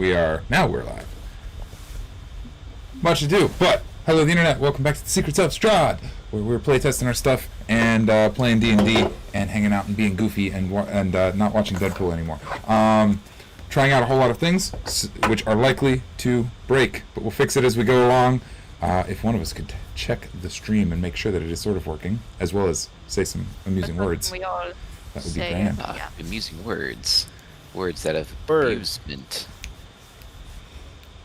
we're live. Much ado, but hello the internet. Welcome back to the Secrets of Strahd, where we're playtesting our stuff and playing D&D and hanging out and being goofy and not watching Deadpool anymore. Trying out a whole lot of things which are likely to break, but we'll fix it as we go along. If one of us could check the stream and make sure that it is sort of working, as well as say some amusing words, we all that would be grand. Yeah. Amusing words. Words that have amusement.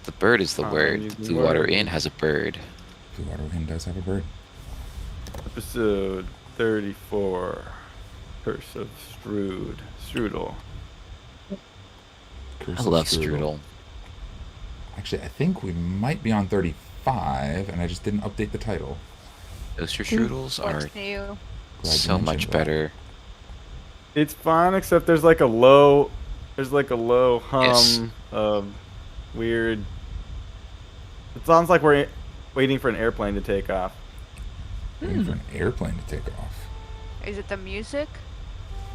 The bird is the word. Blue Water Inn has a bird. Blue Water Inn does have a bird. Episode 34. Curse of Strahd. Strudel. Curse I of love Strudel. Actually, I think we might be on 35, and I just didn't update the title. Toaster Strudels are so much better. It's fine, except there's like a low hum of weird. It sounds like we're waiting for an airplane to take off. Waiting for an airplane to take off. Is it the music?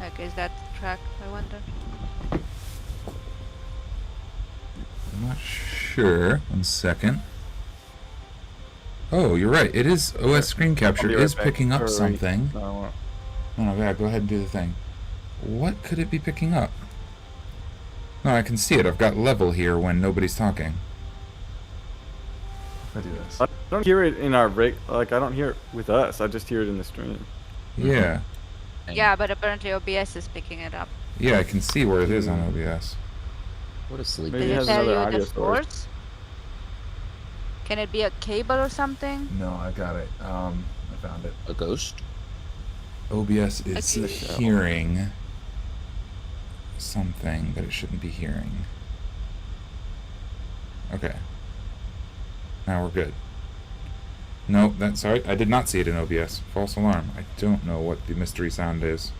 Like, is that the track, I wonder? I'm not sure. 1 second. Oh, you're right. It is OS screen capture is picking up something. No, yeah, go ahead and do the thing. What could it be picking up? No, I can see it. I've got level here when nobody's talking. I do this. I don't hear it in our I don't hear it with us. I just hear it in the stream. Yeah. Yeah, but apparently OBS is picking it up. Yeah, I can see where it is on OBS. What a sleep. Maybe Did it it has tell another you audio the source. source? Can it be a cable or something? No, I got it. I found it. A ghost? OBS is Okay. hearing something that it shouldn't be hearing. Okay. Now we're good. Nope, sorry, I did not see it in OBS. False alarm. I don't know what the mystery sound is.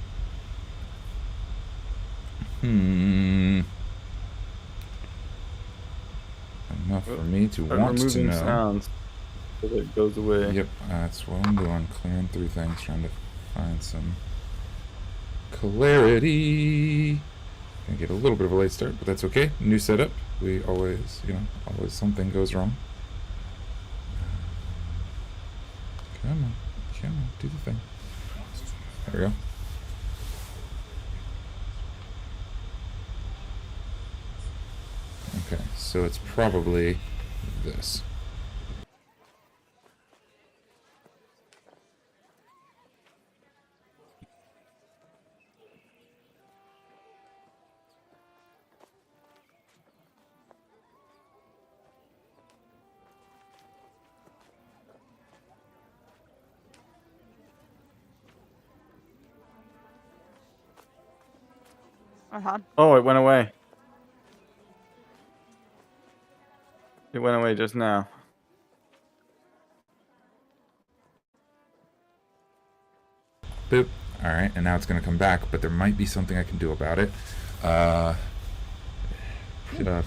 Enough for me to want to know. Sounds so that it goes away. Yep, that's what I'm doing. Clearing through things, trying to find some clarity. Gonna get a little bit of a late start, but that's okay. New setup. We always, always something goes wrong. Come on, do the thing. There we go. Okay, so it's probably this. Oh, it went away. It went away just now. Boop. Alright, and now it's going to come back, but there might be something I can do about it.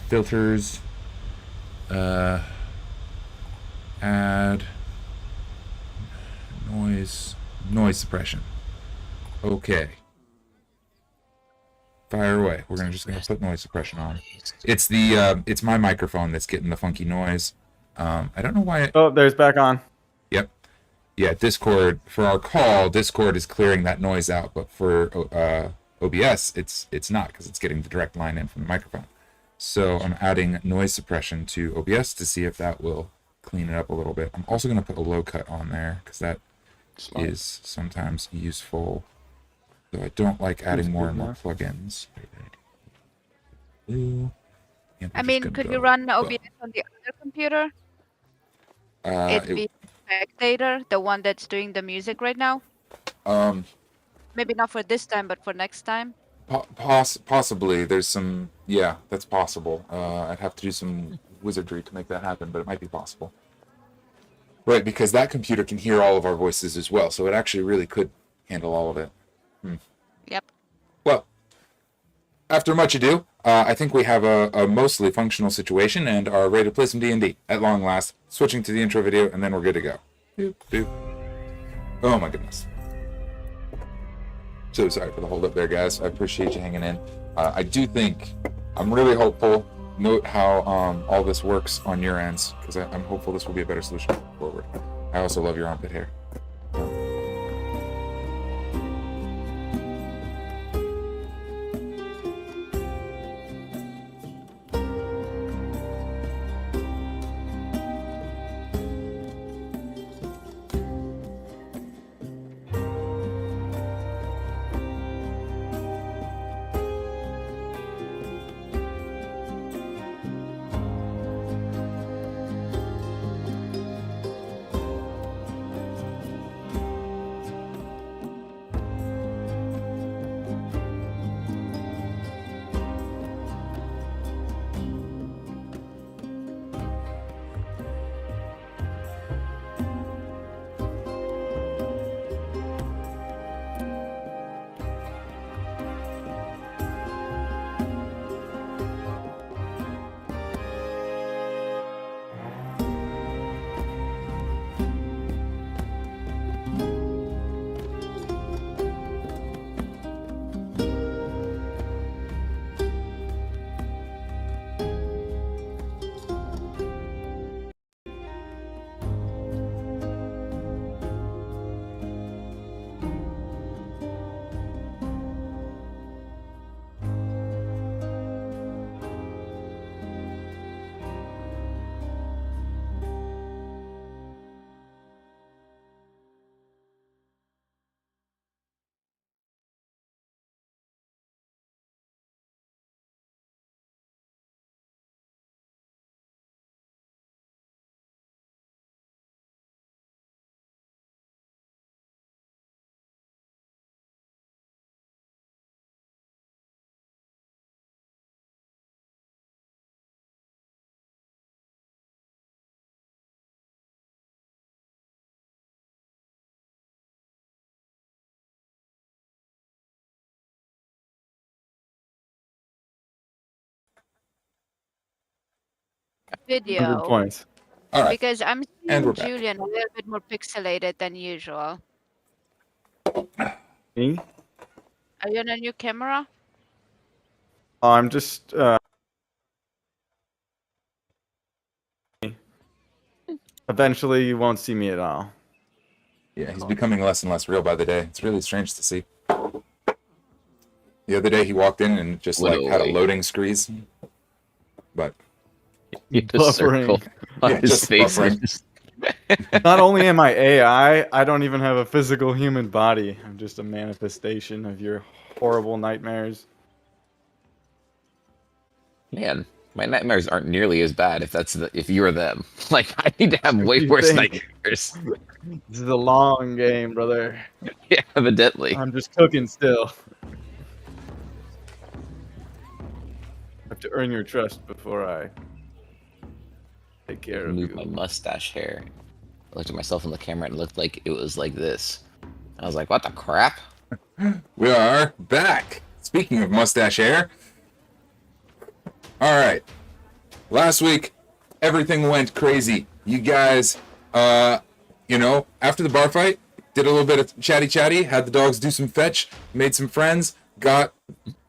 Filters. Add. Noise suppression. Okay. Fire away. We're just gonna put noise suppression on. It's it's my microphone that's getting the funky noise. I don't know why. Oh, there's back on. Yep. Yeah, Discord for our call. Discord is clearing that noise out, but for OBS, it's not because it's getting the direct line in from the microphone. So I'm adding noise suppression to OBS to see if that will clean it up a little bit. I'm also gonna put a low cut on there because that is sometimes useful. So I don't like adding more and more plugins. I mean, could you run OBS on the other computer? It'd be Spectator, the one that's doing the music right now? Maybe not for this time, but for next time? Possibly. There's some... Yeah, that's possible. I'd have to do some wizardry to make that happen, but it might be possible. Right, because that computer can hear all of our voices as well, so it actually really could handle all of it. Yep. Well, after much ado, I think we have a mostly functional situation and are ready to play some D&D at long last. Switching to the intro video, and then we're good to go. Boop, boop. Oh my goodness. So sorry for the hold up there, guys. I appreciate you hanging in. I do think, I'm really hopeful note how all this works on your ends, because I'm hopeful this will be a better solution forward. I also love your armpit hair. Video. 100 points. All right. Because I'm And we're seeing back. Julian a little bit more pixelated than usual. Me? Are you on a new camera? Oh, I'm just. Eventually, you won't see me at all. Yeah, he's becoming less and less real by the day. It's really strange to see. The other day he walked in and just like had a loading screen, but The circle on Yeah, his just face. buffering. Not only am I AI, I don't even have a physical human body. I'm just a manifestation of your horrible nightmares. Man, my nightmares aren't nearly as bad if you're them. Like, I need to have way You worse think? nightmares. This is a long game, brother. Yeah, evidently. I'm just cooking still. I have to earn your trust before I take care of Move you. my mustache hair. I looked at myself in the camera and it looked like it was like this. I was like, what the crap? We are back. Speaking of mustache hair. All right. Last week, everything went crazy. You guys, after the bar fight, did a little bit of chatty, had the dogs do some fetch, made some friends, got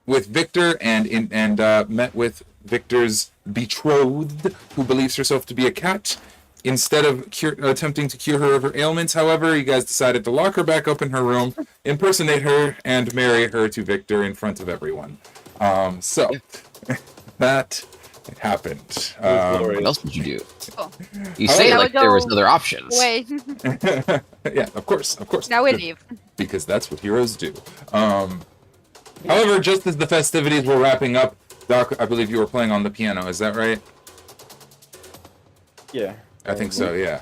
with Victor, and met with Victor's betrothed, who believes herself to be a cat. Instead of attempting to cure her of her ailments, however, you guys decided to lock her back up in her room, impersonate her, and marry her to Victor in front of everyone. That happened. What else did you do? Oh. You say Now like we there was go- other options. Wait, Yeah, of course. now we leave. Because that's what heroes do. However, just as the festivities were wrapping up, Doc, I believe you were playing on the piano. Is that right? Yeah. I think so, yeah.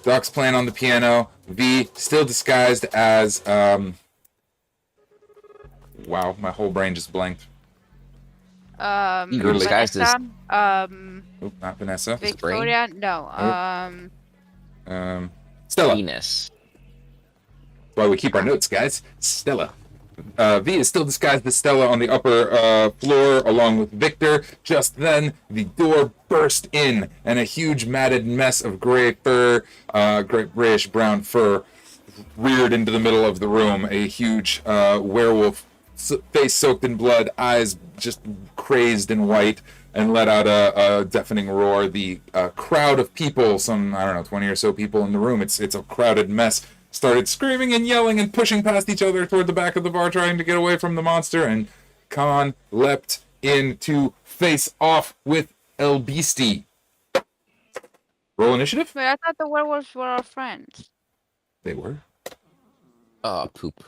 Doc's playing on the piano. V, still disguised as... wow, my whole brain just blanked. You were disguised as... Oop, not Vanessa. Victoria, no. Stella. Venus. Why we keep our notes, guys. Stella. V is still disguised as Stella on the upper floor along with Victor. Just then, the door burst in, and a huge matted mess of gray fur, grayish brown fur, reared into the middle of the room. A huge werewolf, face soaked in blood, eyes just crazed and white, and let out a deafening roar. The crowd of people, some, I don't know, 20 or so people in the room, it's a crowded mess, started screaming and yelling and pushing past each other toward the back of the bar, trying to get away from the monster, and Kahn leapt in to face off with El Beastie. Roll initiative? Wait, I thought the werewolves were our friends. They were. Oh, poop.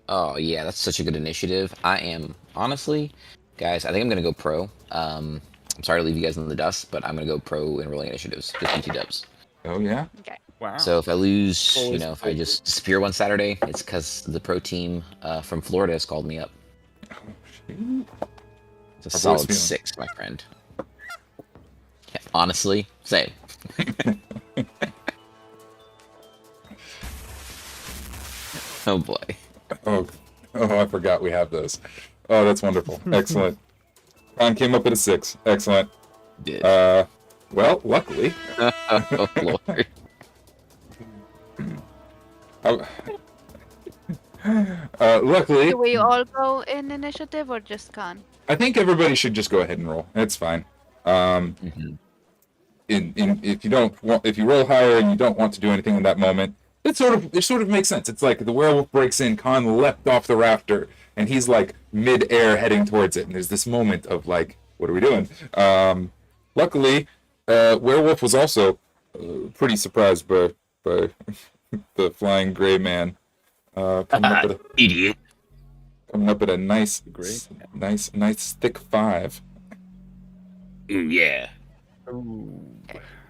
Oh, yeah, that's such a good initiative. I am, honestly, guys, I think I'm going to go pro. I'm sorry to leave you guys in the dust, but I'm going to go pro in rolling initiatives. 52 dubs. Oh, yeah? Okay. Wow. So if I lose, if I just disappear one Saturday, it's because the pro team from Florida has called me up. Oh, shoot. It's a solid 6, my friend. Yeah, honestly, same. Oh, boy. Oh, I forgot we have those. Oh, that's wonderful. Excellent. Kahn came up at a 6. Excellent. Did. Well, luckily. Oh, Lord. Luckily. Do we all go in initiative or just Kahn? I think everybody should just go ahead and roll. It's fine. If you roll higher and you don't want to do anything in that moment, it sort of makes sense. It's like the werewolf breaks in, Kahn leapt off the rafter, and he's like mid-air heading towards it, and there's this moment of like, what are we doing? Luckily, werewolf was also pretty surprised by the flying gray man Idiot. coming up at a nice thick 5. Ooh, yeah. Ooh.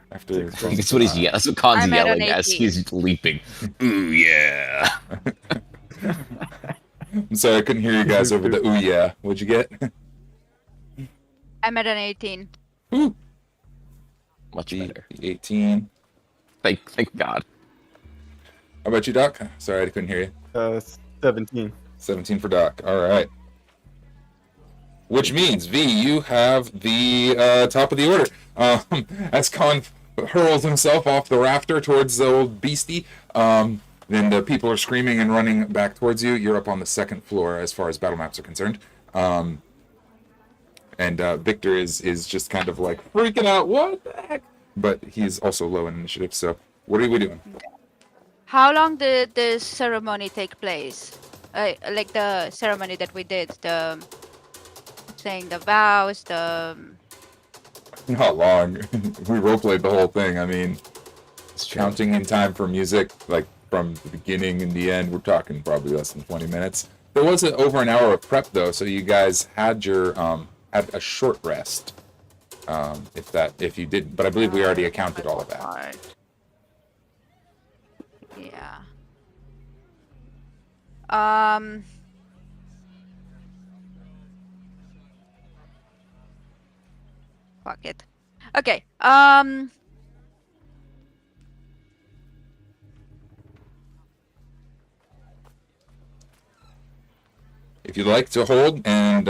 After That's what he's yelling. That's what Khan's I'm at yelling an as 18. he's leaping. Ooh, yeah. I'm sorry, I couldn't hear you guys over the ooh yeah. What'd you get? I'm at an 18. Ooh. Much better. 18. Thank God. How about you, Doc? Sorry, I couldn't hear you. 17. 17 for Doc. All right. Which means, V, you have the top of the order. As Kahn hurls himself off the rafter towards the old beastie, then the people are screaming and running back towards you. You're up on the 2nd floor as far as battle maps are concerned. And Victor is just kind of like freaking out. What the heck? But he's also low in initiative, so what are we doing? How long did the ceremony take place? Like the ceremony that we did, the saying the vows, the... Not long. We roleplayed the whole thing. I mean, counting in time for music, like from the beginning and the end, we're talking probably less than 20 minutes. There was over an hour of prep though, so you guys had your had a short rest. If you didn't, but I believe we already accounted all of that. Yeah. Fuck it. Okay. If you'd like to hold and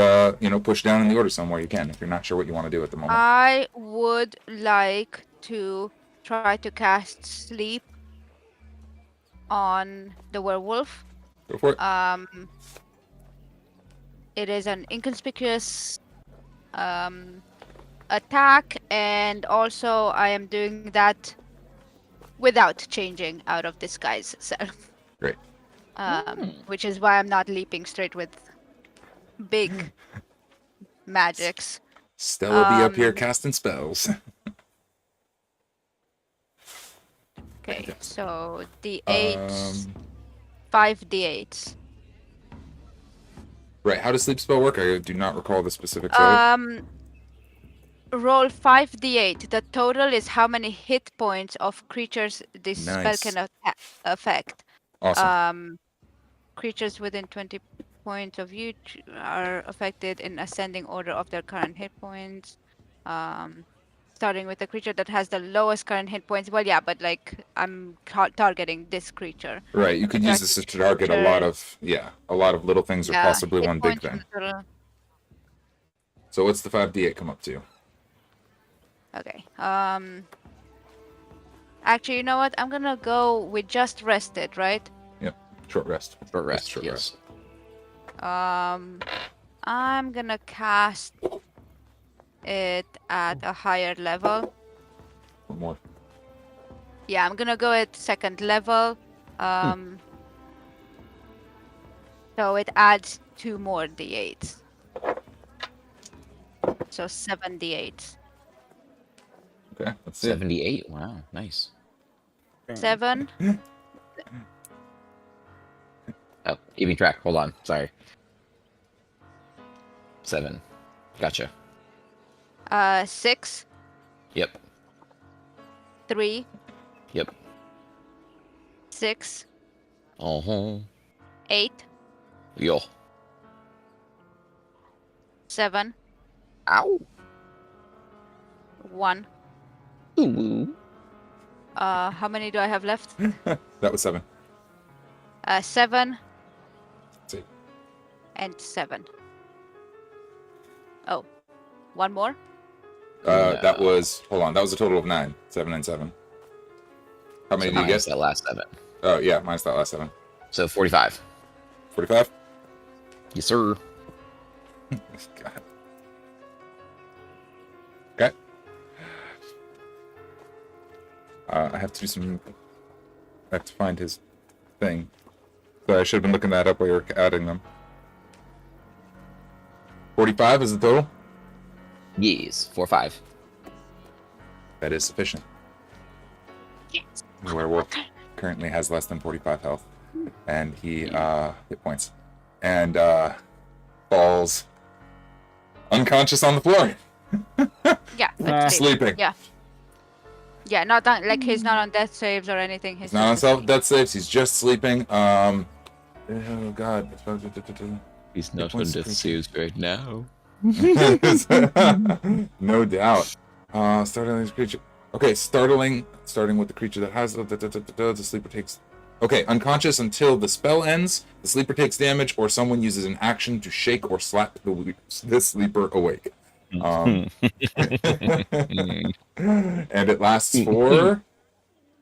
push down in the order somewhere, you can. If you're not sure what you want to do at the moment. I would like to try to cast sleep on the werewolf. Go for it. It is an inconspicuous attack, and also I am doing that without changing out of disguise self. Great. Which is why I'm not leaping straight with big magics. Stella be up here casting spells. Okay, so D8s, 5 D8s. Right, how does sleep spell work? I do not recall the specifics of it. Roll 5 D8. The total is how many hit points of creatures this spell can affect. Awesome. Creatures within 20 points of you are affected in ascending order of their current hit points. Starting with the creature that has the lowest current hit points. Well, yeah, but like I'm targeting this creature. Right, you could use this to target a lot of little things or possibly one big thing. So what's the 5d8 come up to? Okay. Actually, you know what? I'm gonna go with just rested, right? Yep. Short rest. Short rest. Yes. I'm I'm gonna cast it at a higher level. One more. Yeah, I'm gonna go at 2nd level. So it adds 2 more d8s. So 7 d8s. Okay, let's see. 78. Wow, nice. 7. Oh, keeping track. Hold on. Sorry. 7. Gotcha. 6. Yep. 3. Yep. 6. 8. Yo. 7. Ow. 1. Ooh. How many do I have left? That was 7. 7. Let's see. And 7. Oh, 1 more? That was, hold on, that was a total of 9. 7 and 7. How many So did you minus get? that last 7. Oh, yeah, minus that last 7. So 45. 45? Yes, sir. God. Okay. I have to do some... I have to find his thing. So I should have been looking that up while you were adding them. 45 is the total? Yes, 4-5. That is sufficient. Yes. The werewolf currently has less than 45 health. And he, hit points. And, falls unconscious on the floor. Yeah, let's see. Sleeping. Yeah. Yeah, not that, like he's not on death saves or anything. He's not on self-death saves. He's just sleeping. Oh, God. He's not on on death death saves right now. No doubt. Startling this creature. Okay, starting with the creature that has the sleeper takes. Okay, unconscious until the spell ends. The sleeper takes damage, or someone uses an action to shake or slap the sleeper awake. And it lasts for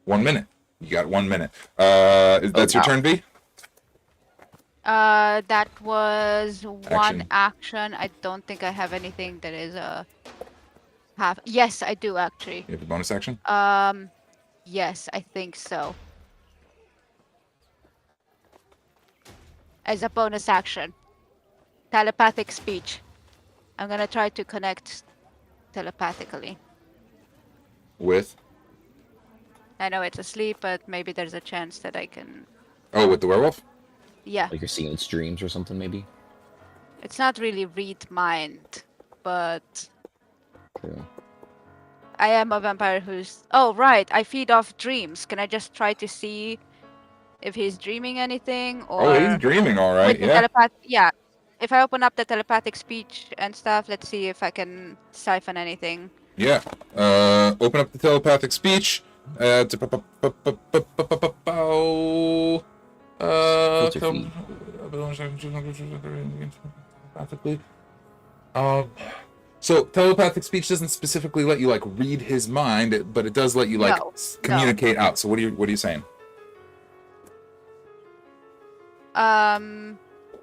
1 minute. You got 1 minute. That's your turn, V? That was Action. 1 action. I don't think I have anything that is a half. Yes, I do actually. You have a bonus action? Yes, I think so. As a bonus action. Telepathic speech. I'm gonna try to connect telepathically. With? I know it's asleep, but maybe there's a chance that I can... Oh, with the werewolf? Yeah. Like you're seeing its dreams or something, maybe? It's not really read mind, but... True. I am a vampire who's... Oh, right. I feed off dreams. Can I just try to see if he's dreaming anything? Or Oh, he's dreaming, all right. with the yeah. If I open up the telepathic speech and stuff, let's see if I can siphon anything. Yeah. Open up the telepathic speech. So telepathic speech doesn't specifically let you like read his mind, but it does let you like communicate out. So what are you saying?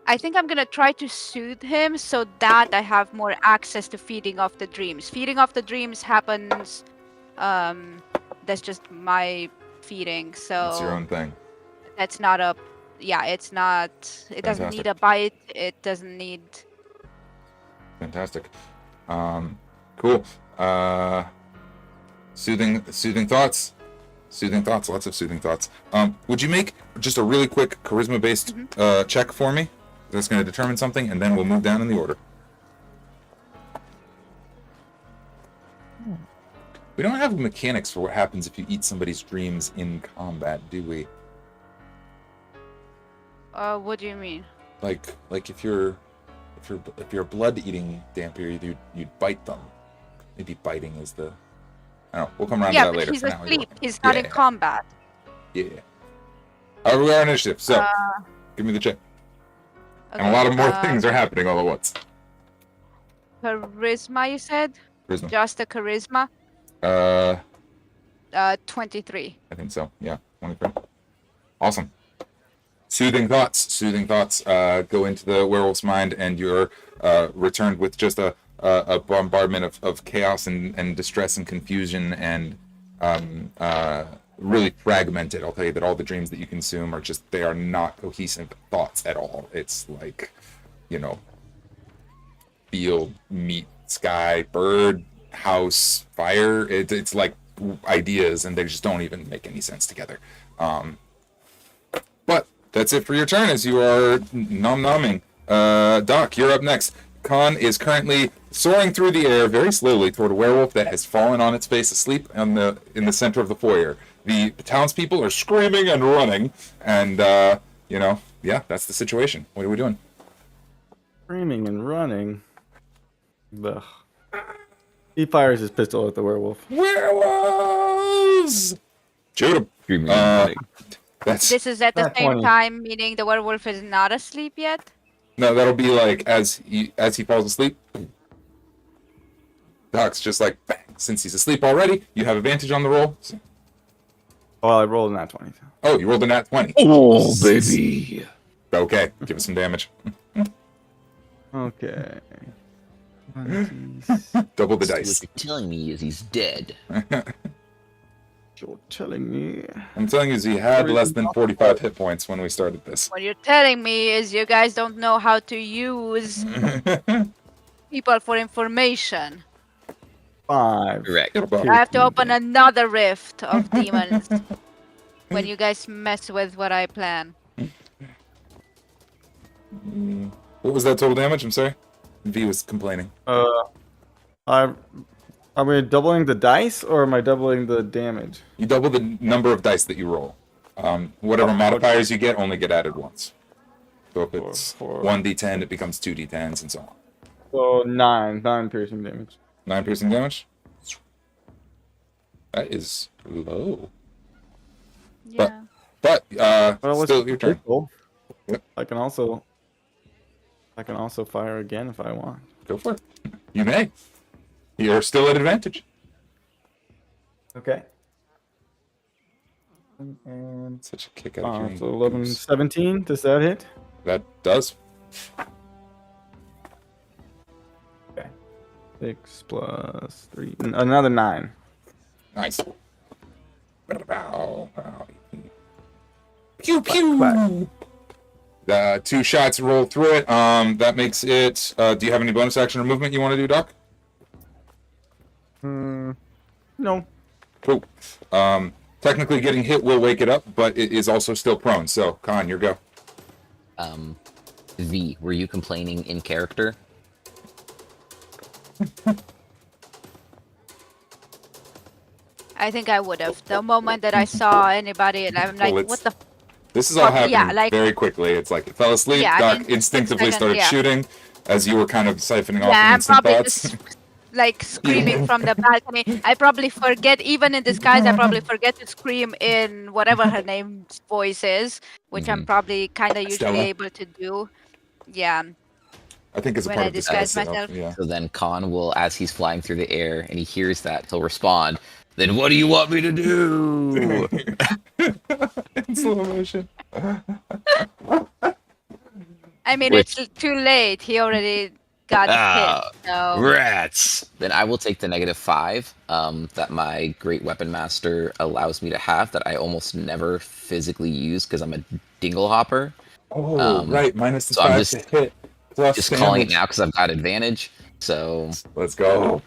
I think I'm gonna try to soothe him so that I have more access to feeding off the dreams. Feeding off the dreams happens. That's just my feeding. So it's your own thing. That's not a. Yeah, it's not. It doesn't need a bite. It doesn't need. Fantastic. Cool. Soothing thoughts. Soothing thoughts. Lots of soothing thoughts. Would you make just a really quick charisma-based check for me? That's going to determine something, and then we'll move down in the order. We don't have mechanics for what happens if you eat somebody's dreams in combat, do we? What do you mean? Like if you're a blood-eating vampire, you'd bite them. Maybe biting is the. I don't know. We'll come around to that later. Yeah, but he's asleep. He's not in combat. Yeah. However, we are initiative. So, give me the check. Okay, and a lot of more things are happening all at once. Charisma, you said? Charisma. Just a charisma? 23. I think so. Yeah, 23. Awesome. Soothing thoughts go into the werewolf's mind, and you're returned with just a bombardment of chaos and distress and confusion and really fragmented. I'll tell you that all the dreams that you consume they are not cohesive thoughts at all. It's like, field, meat, sky, bird, house, fire. It's like ideas, and they just don't even make any sense together. But that's it for your turn, as you are nom-nomming. Doc, you're up next. Kahn is currently soaring through the air very slowly toward a werewolf that has fallen on its face asleep in the center of the foyer. The townspeople are screaming and running, and, that's the situation. What are we doing? Screaming and running. Ugh. He fires his pistol at the werewolf. Werewolves! Shoot him. This is at the same time, meaning the werewolf is not asleep yet? No, that'll be like as he falls asleep. Doc's just like, bang. Since he's asleep already, you have advantage on the roll. Well, I rolled a nat 20. Oh, you rolled a nat 20. Oh, baby. Okay, give us some damage. Okay. Double the So dice. what you're telling me is he's dead. You're telling me. I'm telling you, he had less than 45 hit points when we started this. What you're telling me is you guys don't know how to use people for information. 5. Correct. I have to open another rift of demons when you guys mess with what I plan. What was that total damage? I'm sorry. V was complaining. Are we doubling the dice, or am I doubling the damage? You double the number of dice that you roll. Whatever modifiers you get only get added once. So if it's 1d10, it becomes 2d10s and so on. So 9 piercing damage. 9 piercing damage? That is low. Yeah. But Well, still your turn. Cool. Yep. I can also fire again if I want. Go for it. You may. You're still at advantage. Okay. And Such a kick out of so 11, 17. Does that hit? That does. Okay. 6 plus 3. Another 9. Nice. Pew pew. The 2 shots roll through it. That makes it. Do you have any bonus action or movement you want to do, Doc? No. Cool. Technically, getting hit will wake it up, but it is also still prone. So, Kahn, your go. V, were you complaining in character? I think I would have. The moment that I saw anybody, and I'm like, what the? This is all happening very quickly. It's like it fell asleep. Yeah, Doc instinctively started shooting as you were kind of siphoning off I'm instant probably thoughts. just like screaming from the balcony. I probably forget, even in disguise, I probably forget to scream in whatever her name's voice is, which I'm probably kind of usually able to do. Yeah. I think it's a when part I of disguise the setup, myself. Yeah. So then Kahn will, as he's flying through the air and he hears that, he'll respond, then what do you want me to do? In slow motion. I mean, it's too late. He already got hit. So. Rats! Then I will take the -5 that my Great Weapon Master allows me to have that I almost never physically use because I'm a dingle hopper. Oh, right. Minus the so 5 I'm just, to hit. Plus just damage. calling it now because I've got advantage. So let's go.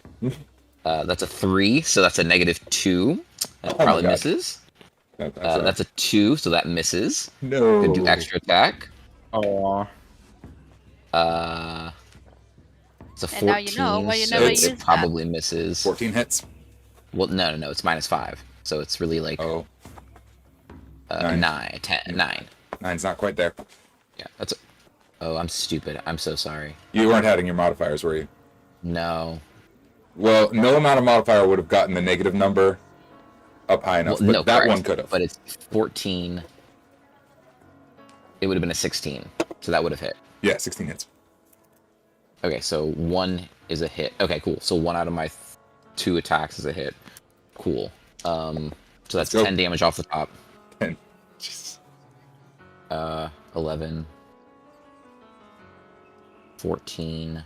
That's a 3, so that's a -2. That probably misses. That's a 2, so that misses. No. Could do extra attack. Aww. It's a 14, and now you know why you so never it use probably misses. 14 hits. Well, no, it's -5. So it's really like 9, 10, 9. 9's not quite there. Yeah, that's. Oh, I'm stupid. I'm so sorry. You weren't adding your modifiers, were you? No. Well, no amount of modifier would have gotten the negative number up high enough, but that correct. one could have. But it's 14. It would have been a 16, so that would have hit. Yeah, 16 hits. Okay, so 1 is a hit. Okay, cool. So 1 out of my 2 attacks is a hit. Cool. So that's 10 damage off the top. 10. Jesus. 11, 14.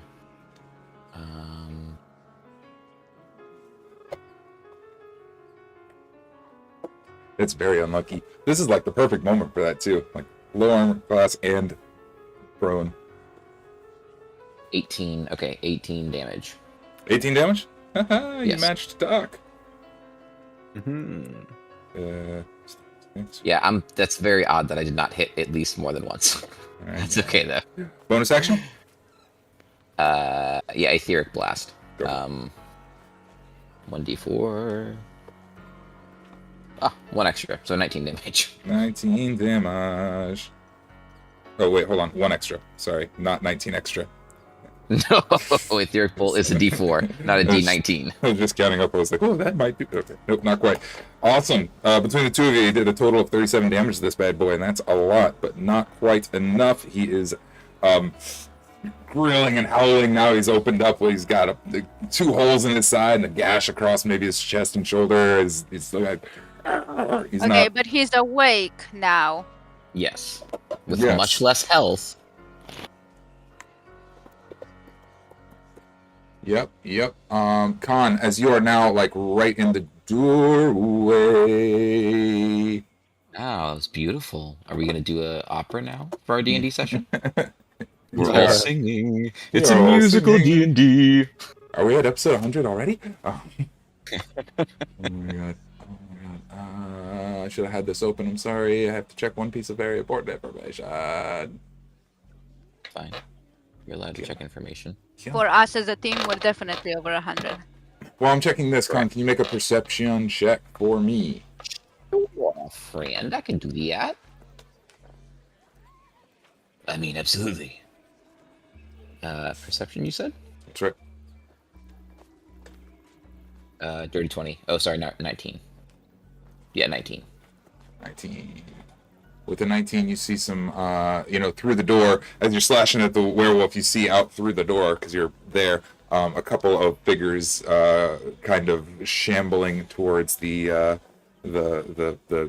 It's very unlucky. This is like the perfect moment for that too. Like low armor class and prone. 18. Okay, 18 damage. 18 damage? Haha, you Yes. matched Doc. Yeah, that's very odd that I did not hit at least more than once. Right. That's okay though. Bonus action? Yeah, Etheric Blast. Go. 1d4. Ah, 1 extra, so 19 damage. 19 damage. Oh, wait, hold on. 1 extra. Sorry, not 19 extra. No, Etheric Bolt is a d4, not a d19. I was just counting up. I was like, oh, that might be... Okay, nope, not quite. Awesome. Between the two of you did a total of 37 damage to this bad boy, and that's a lot, but not quite enough. He is grilling and howling now. He's opened up. He's got 2 holes in his side and a gash across maybe his chest and shoulder. He's like... He's okay, not... but he's awake now. Yes, with Yes. much less health. Yep. Kahn, as you are now like right in the doorway. Oh, it's beautiful. Are we gonna do a opera now for our D&D session? We're all all singing. It's a musical D&D. Are we at episode 100 already? Oh, oh my god. I should have had this open. I'm sorry. I have to check one piece of very important information. Fine. You're allowed to check information. For us as a team, we're definitely over 100. Well, I'm checking this. Kahn, can you make a perception check for me? Oh, friend, I can do that. I mean, absolutely. Perception, you said? That's right. Dirty 20. Oh, sorry, 19. Yeah, 19. 19. With a 19, you see some, through the door. As you're slashing at the werewolf, you see out through the door, because you're there, a couple of figures kind of shambling towards the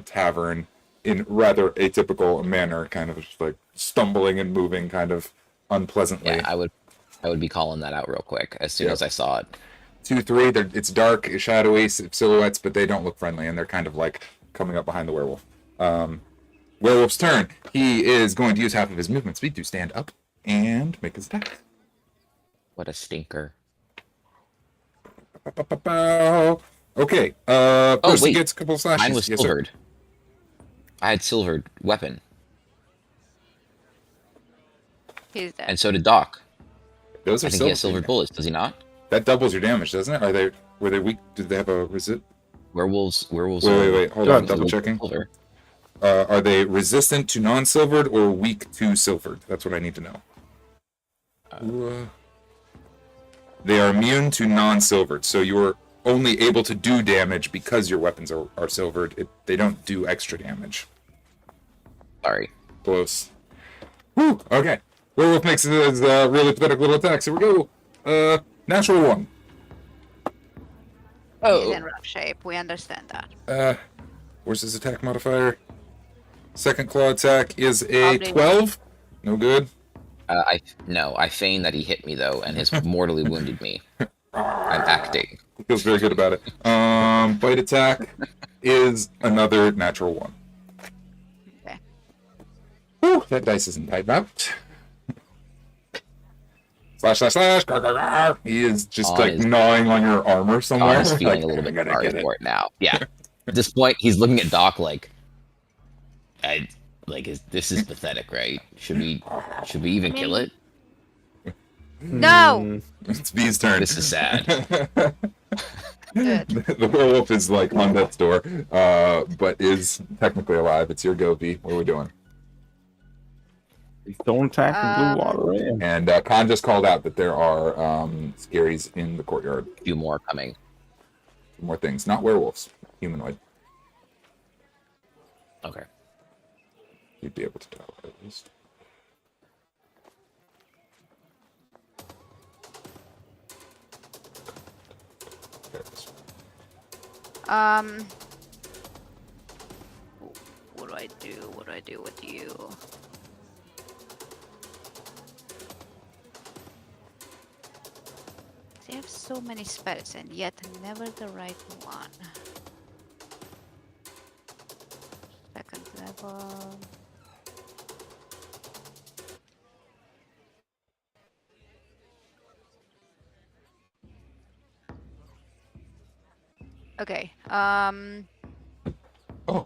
tavern in rather atypical manner, kind of just like stumbling and moving kind of unpleasantly. Yeah, I would be calling that out real quick as soon as I saw it. 2, 3, it's dark, shadowy silhouettes, but they don't look friendly, and they're kind of like coming up behind the werewolf. Werewolf's turn. He is going to use half of his movement speed to stand up and make his attack. What a stinker. Okay. First he gets a couple of slashes. Mine was silvered. I had silvered weapon. He's dead. And so did Doc. Those are I think he has silvered bullets, does he not? That doubles your damage, doesn't it? Were they weak? Did they have a resist? Werewolves. Wait. Hold on, double checking. Silver. Are they resistant to non-silvered or weak to silvered? That's what I need to know. They are immune to non-silvered, so you're only able to do damage because your weapons are silvered. They don't do extra damage. Sorry. Close. Whew, okay. Werewolf makes his really pathetic little attacks. Here we go. Natural 1. He's in rough shape. We understand that. Where's his attack modifier? Second claw attack is a 12. No good. I feign that he hit me though, and has mortally wounded me. I'm acting. He feels very good about it. Bite attack is another natural 1. Okay. Whew, that dice isn't tight out. Slash. He is just gnawing on your armor somewhere. He's feeling a little bit sorry for it now. Yeah. At this point, he's looking at Doc like, this is pathetic, right? Should we even kill it? No. It's V's turn. This is sad. Good. The werewolf is like on death's door, but is technically alive. It's your go, V. What are we doing? Don't attack the blue water ram. And Kahn just called out that there are scaries in the courtyard. A few more coming. More things, not werewolves, humanoid. Okay. You'd be able to tell at least. What do I do? What do I do with you? They have so many spells and yet never the right one. Second level. Okay. Oh.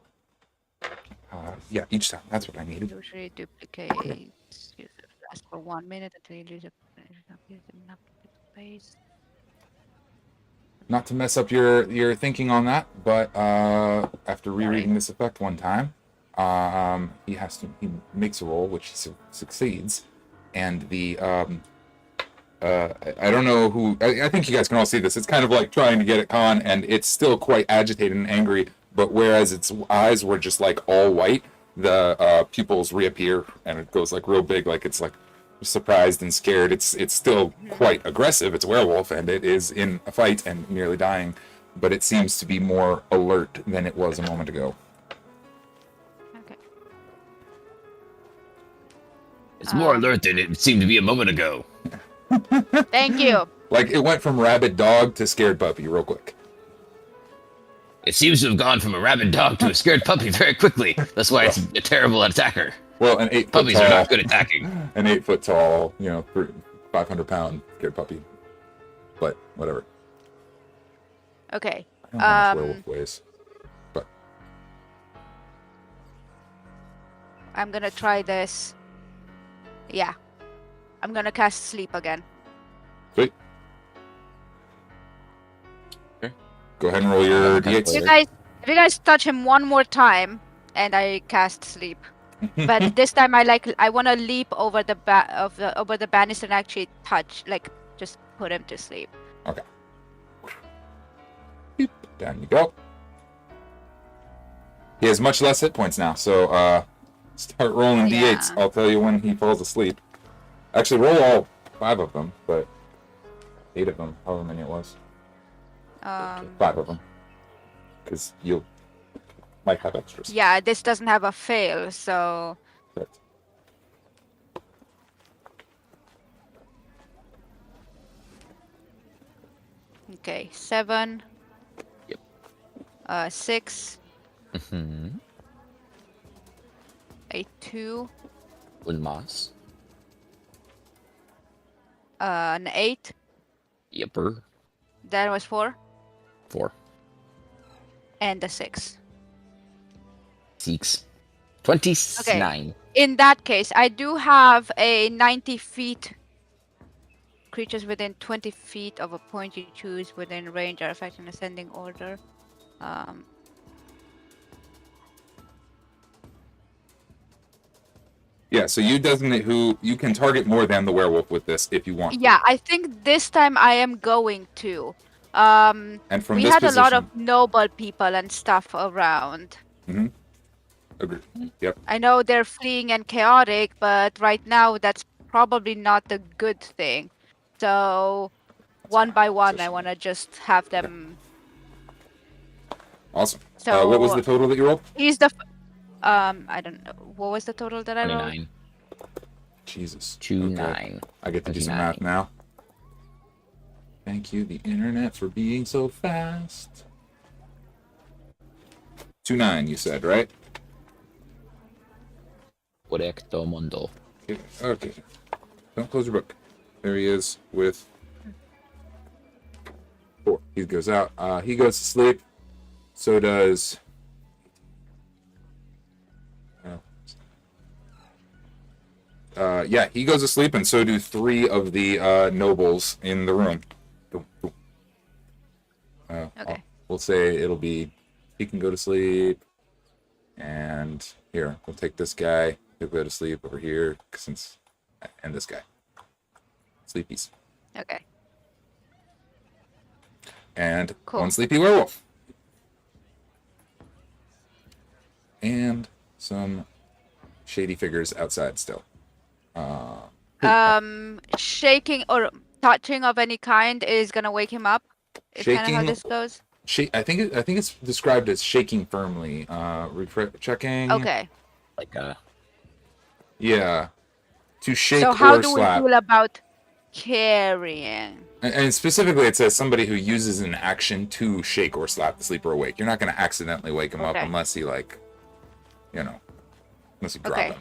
Yeah, each time. That's what I needed. Usually duplicates. Last for 1 minute until you lose a space. Not to mess up your thinking on that, but after rereading this effect one time, he makes a roll which he succeeds, and the I don't know who. I think you guys can all see this. It's kind of like trying to get at Kahn, and it's still quite agitated and angry. But whereas its eyes were just like all white, the pupils reappear, and it goes like real big, like it's like surprised and scared. It's still quite aggressive. It's a werewolf, and it is in a fight and nearly dying, but it seems to be more alert than it was a moment ago. Okay. It's more alert than it seemed to be a moment ago. Thank you. Like it went from rabid dog to scared puppy real quick. It seems to have gone from a rabid dog to a scared puppy very quickly. That's why it's a terrible attacker. Well, an 8 foot Puppies tall, are not good at attacking. An 8 foot tall, 500-pound scared puppy. But whatever. Okay. I don't know how much werewolf weighs. But I'm gonna try this. Yeah. I'm gonna cast sleep again. sweet. Go ahead and roll your d8. If you guys touch him one more time, and I cast sleep, but this time I want to leap over the over the banister and actually touch, just put him to sleep. Okay. Beep. Down you go. He has much less hit points now, so start rolling d8s. I'll tell you when he falls asleep. Actually, roll all 5 of them, but 8 of them, however many it was. 5 of them, because you might have extras. Yeah, this doesn't have a fail, so. Correct. Okay, 7. Yep. 6. Mm-hmm. A 2. Un mas. An 8. Yepper. That was 4. 4. And a 6. 6. 29. Okay. In that case, I do have a 90 feet. Creatures within 20 feet of a point you choose within range are affected in ascending order. Yeah, so you designate who you can target more than the werewolf with this if you want. Yeah, I think this time I am going to. And from we this had position, a lot of noble people and stuff around. Mm-hmm. Agreed. Yep. I know they're fleeing and chaotic, but right now that's probably not a good thing. So, one by one, I want to just have them. Awesome. So, what was the total that you rolled? He's the. I don't know. What was the total that I rolled? 29. Jesus. 29. Okay. I get to do some math now. Thank you, the internet, for being so fast. 29, you said, right? Correcto mundo. Okay. Don't close your book. There he is with 4. He goes out. He goes to sleep. So does. Yeah, he goes to sleep, and so do 3 of the nobles in the room. Okay. We'll say it'll be. He can go to sleep. And here, we'll take this guy. He'll go to sleep over here, and this guy. Sleepies. Okay. And cool. 1 sleepy werewolf. And some shady figures outside still. Shaking or touching of any kind is gonna wake him up. Is kind of how this goes. I think it's described as shaking firmly. Checking. Okay. Yeah. To shake so how or do slap. we feel about carrying? And specifically, it says somebody who uses an action to shake or slap the sleeper awake. You're not going to accidentally wake him up unless he, like, you know, unless you drop him.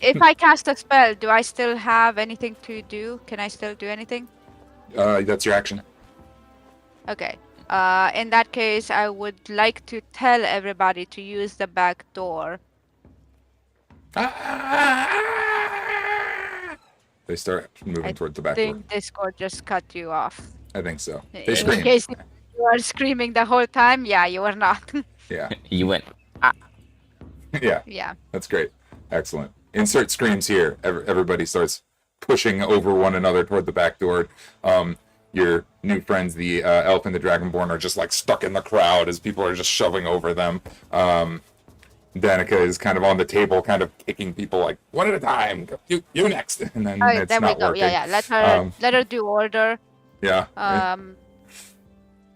If I cast a spell, do I still have anything to do? Can I still do anything? That's your action. Okay. In that case, I would like to tell everybody to use the back door. They start moving toward the back door. I think Discord just cut you off. I think so. They scream. In case you are screaming the whole time, yeah, you are not. Yeah. You went. Yeah. Yeah. That's great. Excellent. Insert screams here. Everybody starts pushing over one another toward the back door. Your new friends, the elf and the dragonborn, are just like stuck in the crowd as people are just shoving over them. Danica is kind of on the table, kind of kicking people like one at a time. You next, and then it's there not we go. working. Yeah. Let her do order. Yeah.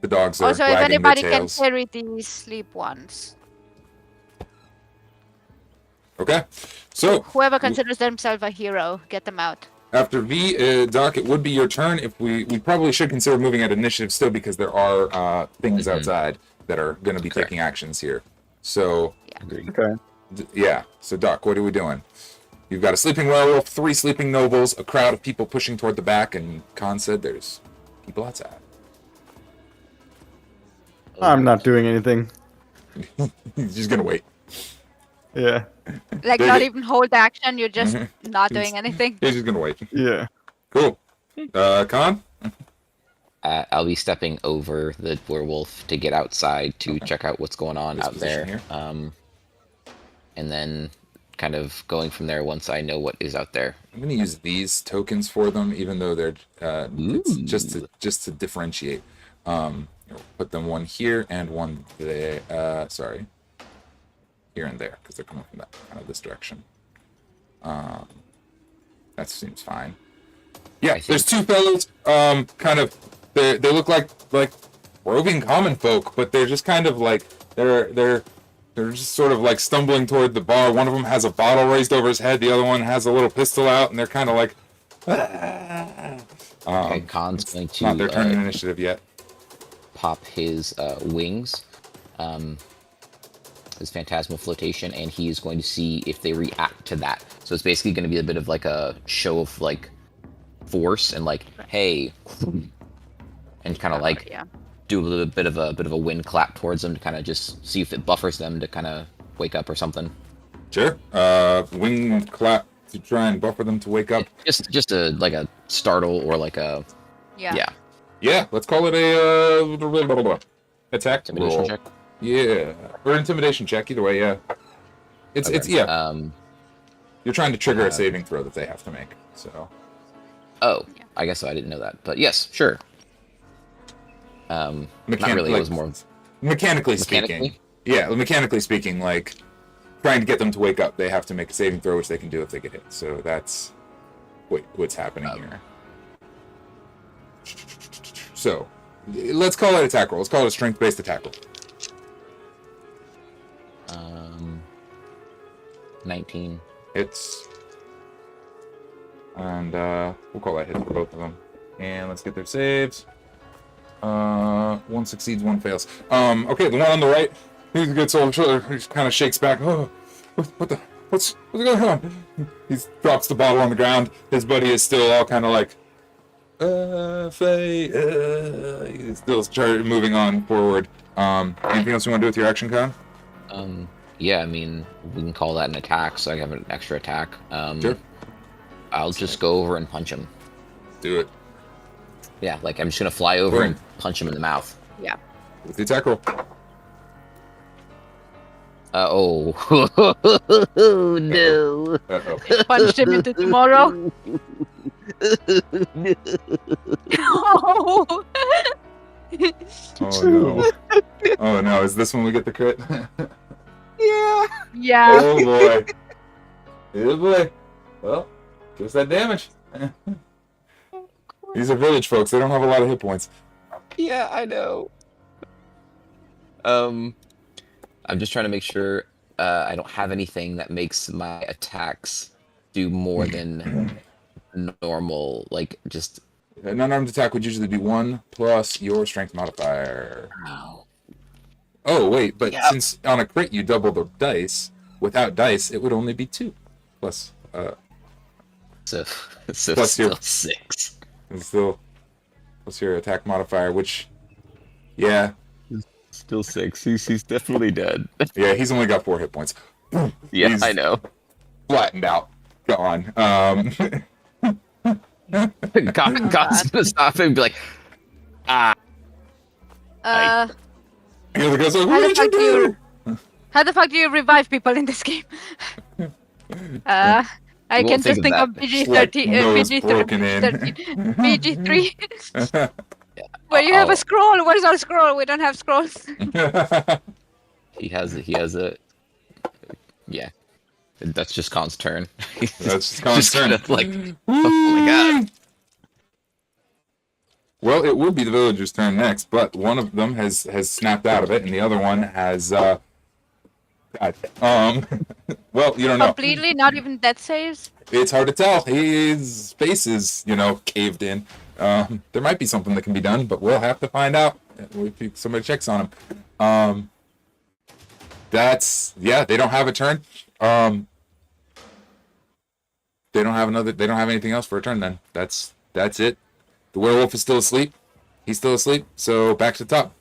The dogs are also, if wagging anybody their can tails. carry these sleep ones. Okay. So whoever considers themselves a hero, get them out. After V, Doc, it would be your turn. If we probably should consider moving at initiative still because there are things outside that are going to be taking actions here. So, yeah. So, Doc, what are we doing? You've got a sleeping werewolf, 3 sleeping nobles, a crowd of people pushing toward the back, and Kahn said there's people outside. I'm not doing anything. He's just going to wait. Yeah. Like, not even hold action, you're just not doing anything? He's just going to wait. Yeah. Cool. Kahn? I'll be stepping over the werewolf to get outside to check out what's going on out there. And then kind of going from there once I know what is out there. I'm going to use these tokens for them, even though they're it's just to differentiate. Put them one here and one there. Sorry. Here and there, because they're coming from this direction. That seems fine. Yeah, there's 2 fellows. Kind of, they look like roving common folk, but they're just kind of like they're just sort of like stumbling toward the bar. One of them has a bottle raised over his head. The other one has a little pistol out, and they're kind of like. Okay, Khan's going to not their turn in initiative yet. Pop his wings. His phantasmal flotation, and he is going to see if they react to that. So it's basically going to be a bit of like a show of like force and like, hey, and kind of like do a little bit of a wind clap towards them to kind of just see if it buffers them to kind of wake up or something. Sure. Wind clap to try and buffer them to wake up. Just a like a startle or like a yeah. Let's call it a attack intimidation roll. check. Yeah, or intimidation check. Either way, yeah. It's yeah. You're trying to trigger a saving throw that they have to make. So. Oh, I guess so. I didn't know that, but yes, sure. Not really. It was more mechanically speaking. Yeah, mechanically speaking, like trying to get them to wake up, they have to make a saving throw, which they can do if they get hit. So that's what's happening here. So let's call it attack roll. Let's call it a strength-based attack roll. 19 hits, and we'll call that hit for both of them. And let's get their saves. One succeeds, one fails. Okay, the one on the right, he gets over the shoulder. He just kind of shakes back. Oh, what's going on? He drops the bottle on the ground. His buddy is still all kind of like, he's still moving on forward. Anything else you want to do with your action, Kahn? Yeah, I mean, we can call that an attack, so I have an extra attack. Sure. I'll just go over and punch him. Do it. Yeah, like I'm just gonna fly over and punch him in the mouth. Yeah. With the attack roll. Oh no! Punched him into tomorrow. Oh no! Oh no! Is this when we get the crit? Yeah. Oh boy! Oh boy! Well, give us that damage. These are village folks. They don't have a lot of hit points. Yeah, I know. I'm just trying to make sure I don't have anything that makes my attacks do more than normal, like, just... An unarmed attack would usually be 1 plus your strength modifier. Oh, wait, but since on a crit you double the dice, without dice, it would only be 2. Plus, So plus still your, 6. Still, plus your attack modifier, which, yeah. Still 6. He's definitely dead. Yeah, he's only got 4 hit points. Yeah, he's I know. Flattened out. Gone. Kahn's gonna stop him and be like, You're the guy's like, what did you do? How the fuck do you revive people in this game? I can just think of PG-13, PG-13, PG-3. Where you have a scroll. Where's our scroll? We don't have scrolls. He has a. Yeah, that's just Kahn's turn. That's Kahn's turn. Like, oh my god. Well, it would be the villager's turn next, but one of them has snapped out of it, and the other one has. Well, you don't know. Completely, not even death saves. It's hard to tell. His face is, caved in. There might be something that can be done, but we'll have to find out if somebody checks on him. They don't have a turn. They don't have anything else for a turn then. That's it. The werewolf is still asleep. He's still asleep. So back to the top.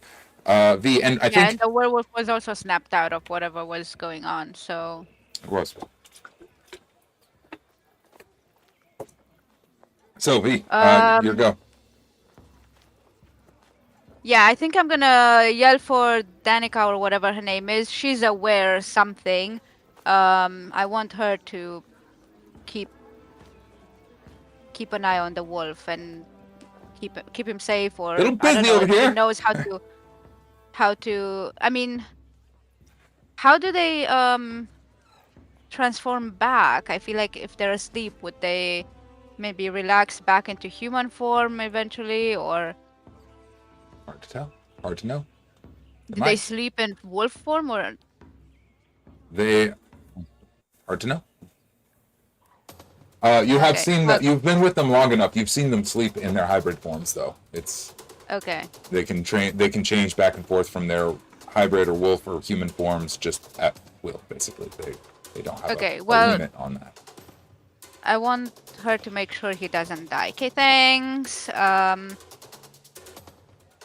V, and I think... and the werewolf was also snapped out of whatever was going on, so... It was. So, V, your go. Yeah, I think I'm gonna yell for Danica or whatever her name is. She's aware something. I want her to keep an eye on the wolf and keep him safe, or Little I don't busy know over if here. she knows how to. I mean, how do they transform back? I feel like if they're asleep, would they maybe relax back into human form eventually, or? Hard to tell. Hard to know. Do they sleep in wolf form, or? Hard to know. You have seen that. You've been with them long enough. You've seen them sleep in their hybrid forms, though. It's okay. They can change back and forth from their hybrid or wolf or human forms just at will. Basically, they don't have a limit on that. I want her to make sure he doesn't die. Okay, thanks.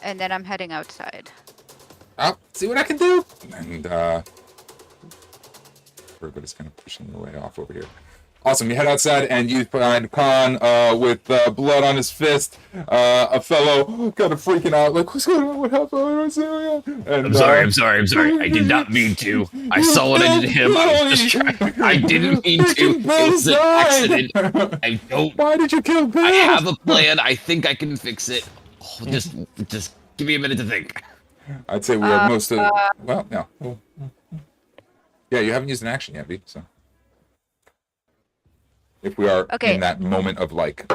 And then I'm heading outside. I'll see what I can do. And everybody's kind of pushing their way off over here. Awesome. You head outside and you find Kahn with blood on his fist. A fellow kind of freaking out, like, what's going on? What happened? And, I'm sorry. I did not mean to. I saw what I did to him. I was just trying. I didn't mean to. It was an accident. I don't. Why did you kill Bill? I have a plan. I think I can fix it. Oh, just give me a minute to think. I'd say we have most of. Well, no. Yeah, you haven't used an action yet, V. So. If we are in that moment of, like,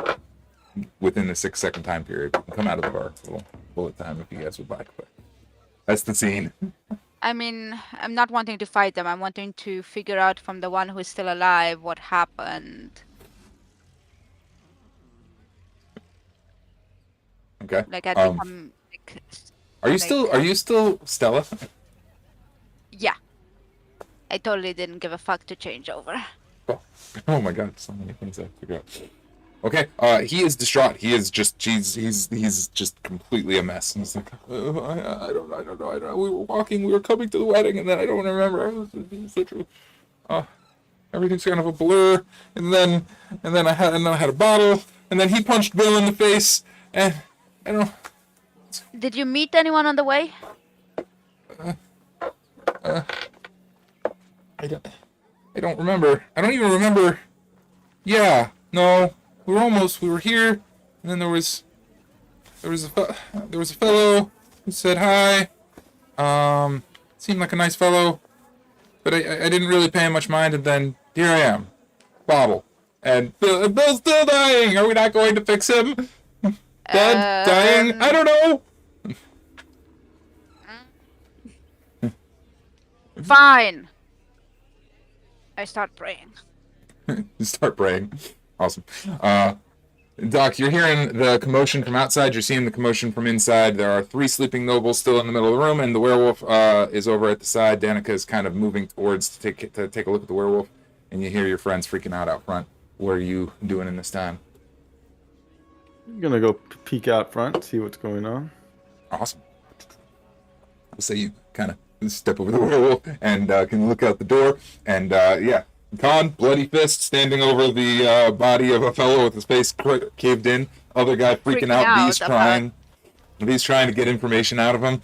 within the 6-second time period, we can come out of our little bullet time if you guys would like, but that's the scene. I mean, I'm not wanting to fight them. I'm wanting to figure out from the one who's still alive what happened. Okay. Like, I become, like... Are you still Stella? Yeah. I totally didn't give a fuck to change over. Oh my god, so many things I forgot. Okay, he is distraught. He is just, he's just completely a mess. And he's like, I don't know. We were coming to the wedding, and then I don't remember. It's so true. Everything's kind of a blur. And then I had a bottle, and then he punched Bill in the face, and I don't know. Did you meet anyone on the way? I don't remember. I don't even remember. Yeah, no. We were here, and then there was a fellow who said hi. Seemed like a nice fellow, but I didn't really pay him much mind, and then here I am. Bottle. And Bill's still dying! Are we not going to fix him? Dead? Dying? I don't know! Fine. I start praying. You start praying. Awesome. Doc, you're hearing the commotion from outside. You're seeing the commotion from inside. There are 3 sleeping nobles still in the middle of the room, and the werewolf is over at the side. Danica is kind of moving towards to take a look at the werewolf, and you hear your friends freaking out front. What are you doing in this time? I'm gonna go peek out front, see what's going on. Awesome. I'll say you kind of step over the werewolf and can look out the door, and yeah. Kahn, bloody fist, standing over the body of a fellow with his face caved in. Other guy freaking out. Bee's trying to get information out of him,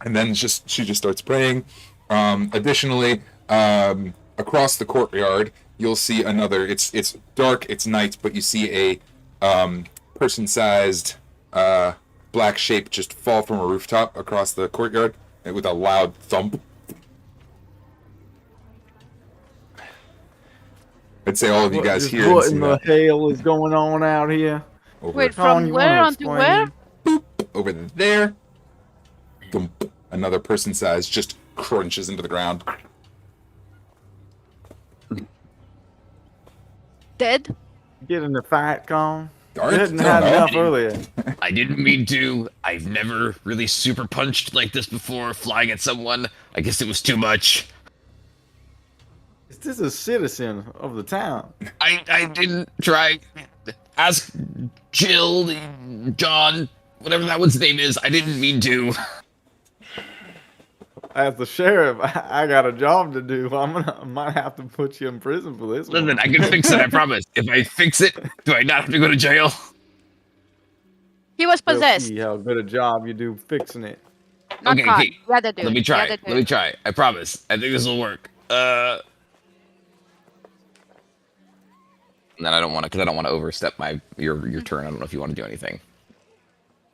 and then she just starts praying. Additionally, across the courtyard, you'll see another. It's dark. It's night, but you see a person-sized black shape just fall from a rooftop across the courtyard with a loud thump. I'd say all of you guys here. What in the hell is going on out here? Wait, from where onto where? Boop, over there. Thump. Another person size just crunches into the ground. Dead? Get in the fight, Kahn. Darn, Didn't have enough earlier. I didn't mean to. I've never really super punched like this before, flying at someone. I guess it was too much. Is this a citizen of the town? I didn't try. Ask Jill, John, whatever that one's name is. I didn't mean to. As the sheriff, I got a job to do. I might have to put you in prison for this. Listen, I can fix it, I promise. If I fix it, do I not have to go to jail? He was We'll possessed. see how good a job you do fixing it. Not Okay, Kahn. okay. The other dude. Let me try. The other dude. Let me try. I promise. I think this will work. And then I don't want to, because I don't want to overstep your turn. I don't know if you want to do anything.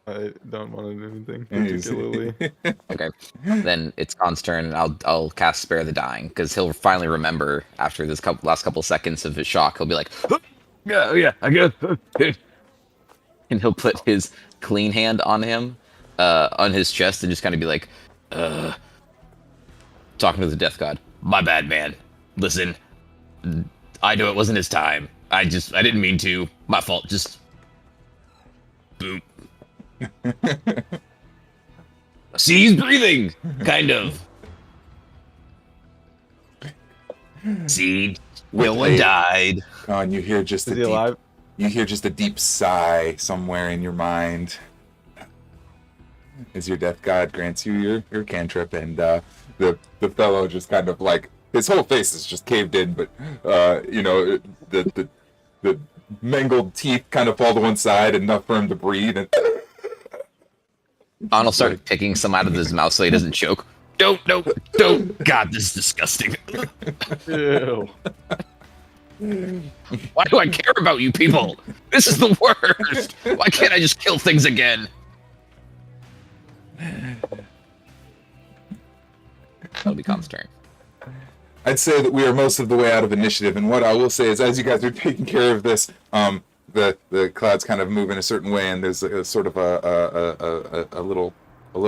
I don't want to do anything particularly. Okay, then it's Khan's turn, and I'll cast Spare the Dying, because he'll finally remember after this last couple seconds of his shock. He'll be like, yeah, I guess. And he'll put his clean hand on him, on his chest, and just kind of be like, talking to the Death God. My bad, man. Listen, I know it wasn't his time. I didn't mean to. My fault. Just boom. See, he's breathing, kind of. See, no one died. Oh, and you hear just Is he alive? You hear just a deep sigh somewhere in your mind as your Death God grants you your cantrip, and the fellow just kind of like his whole face is just caved in, but you know, the mangled teeth kind of fall to one side, enough for him to breathe. And I'll start picking some out of his mouth so he doesn't choke. Don't. God, this is disgusting. Ew. Why do I care about you people? This is the worst. Why can't I just kill things again? That'll be Khan's turn. I'd say that we are most of the way out of initiative, and what I will say is, as you guys are taking care of this, the clouds kind of move in a certain way, and there's a sort of a little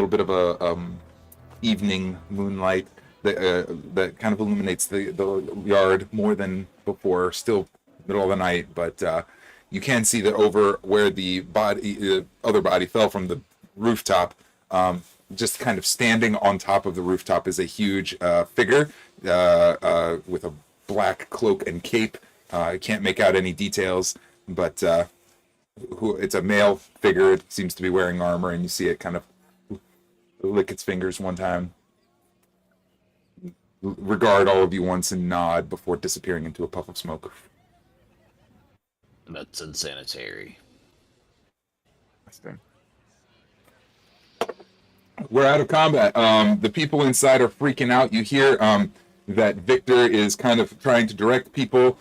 bit of a evening moonlight that kind of illuminates the yard more than before. Still middle of the night, but you can see that over where the other body fell from the rooftop, just kind of standing on top of the rooftop is a huge figure with a black cloak and cape. I can't make out any details, but it's a male figure. It seems to be wearing armor, and you see it kind of lick its fingers one time, regard all of you once, and nod before disappearing into a puff of smoke. That's insanitary. We're out of combat. The people inside are freaking out. You hear that Victor is kind of trying to direct people.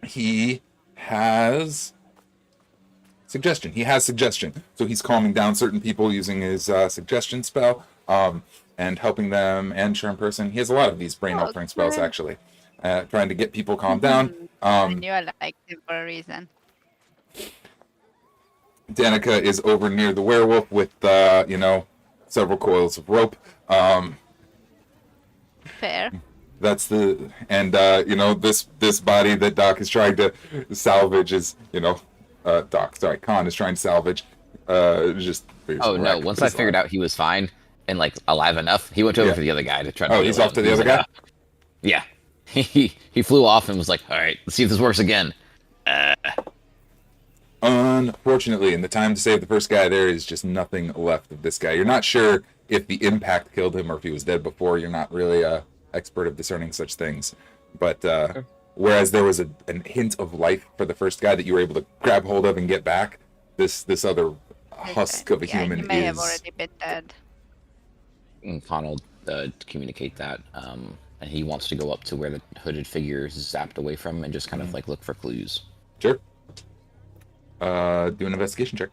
He has suggestion. So he's calming down certain people using his suggestion spell, and helping them and charm person. He has a lot of these brain altering spells, actually, trying to get people calmed down. I knew I liked him for a reason. Danica is over near the werewolf with, several coils of rope. Fair. That's this body that Doc is trying to salvage is, Kahn is trying to salvage. Just. Oh no! Once I figured out he was fine and like alive enough, he went over to the other guy to try to. Oh, he's off to the other guy. Yeah, he flew off and was like, "All right, let's see if this works again." Unfortunately, in the time to save the first guy, there is just nothing left of this guy. You're not sure if the impact killed him or if he was dead before. You're not really a expert of discerning such things. But whereas there was a hint of life for the first guy that you were able to grab hold of and get back, this other husk of a human he may have already been dead. And Kahn will communicate that, and he wants to go up to where the hooded figure is zapped away from and just kind of like look for clues. Sure. Do an investigation check.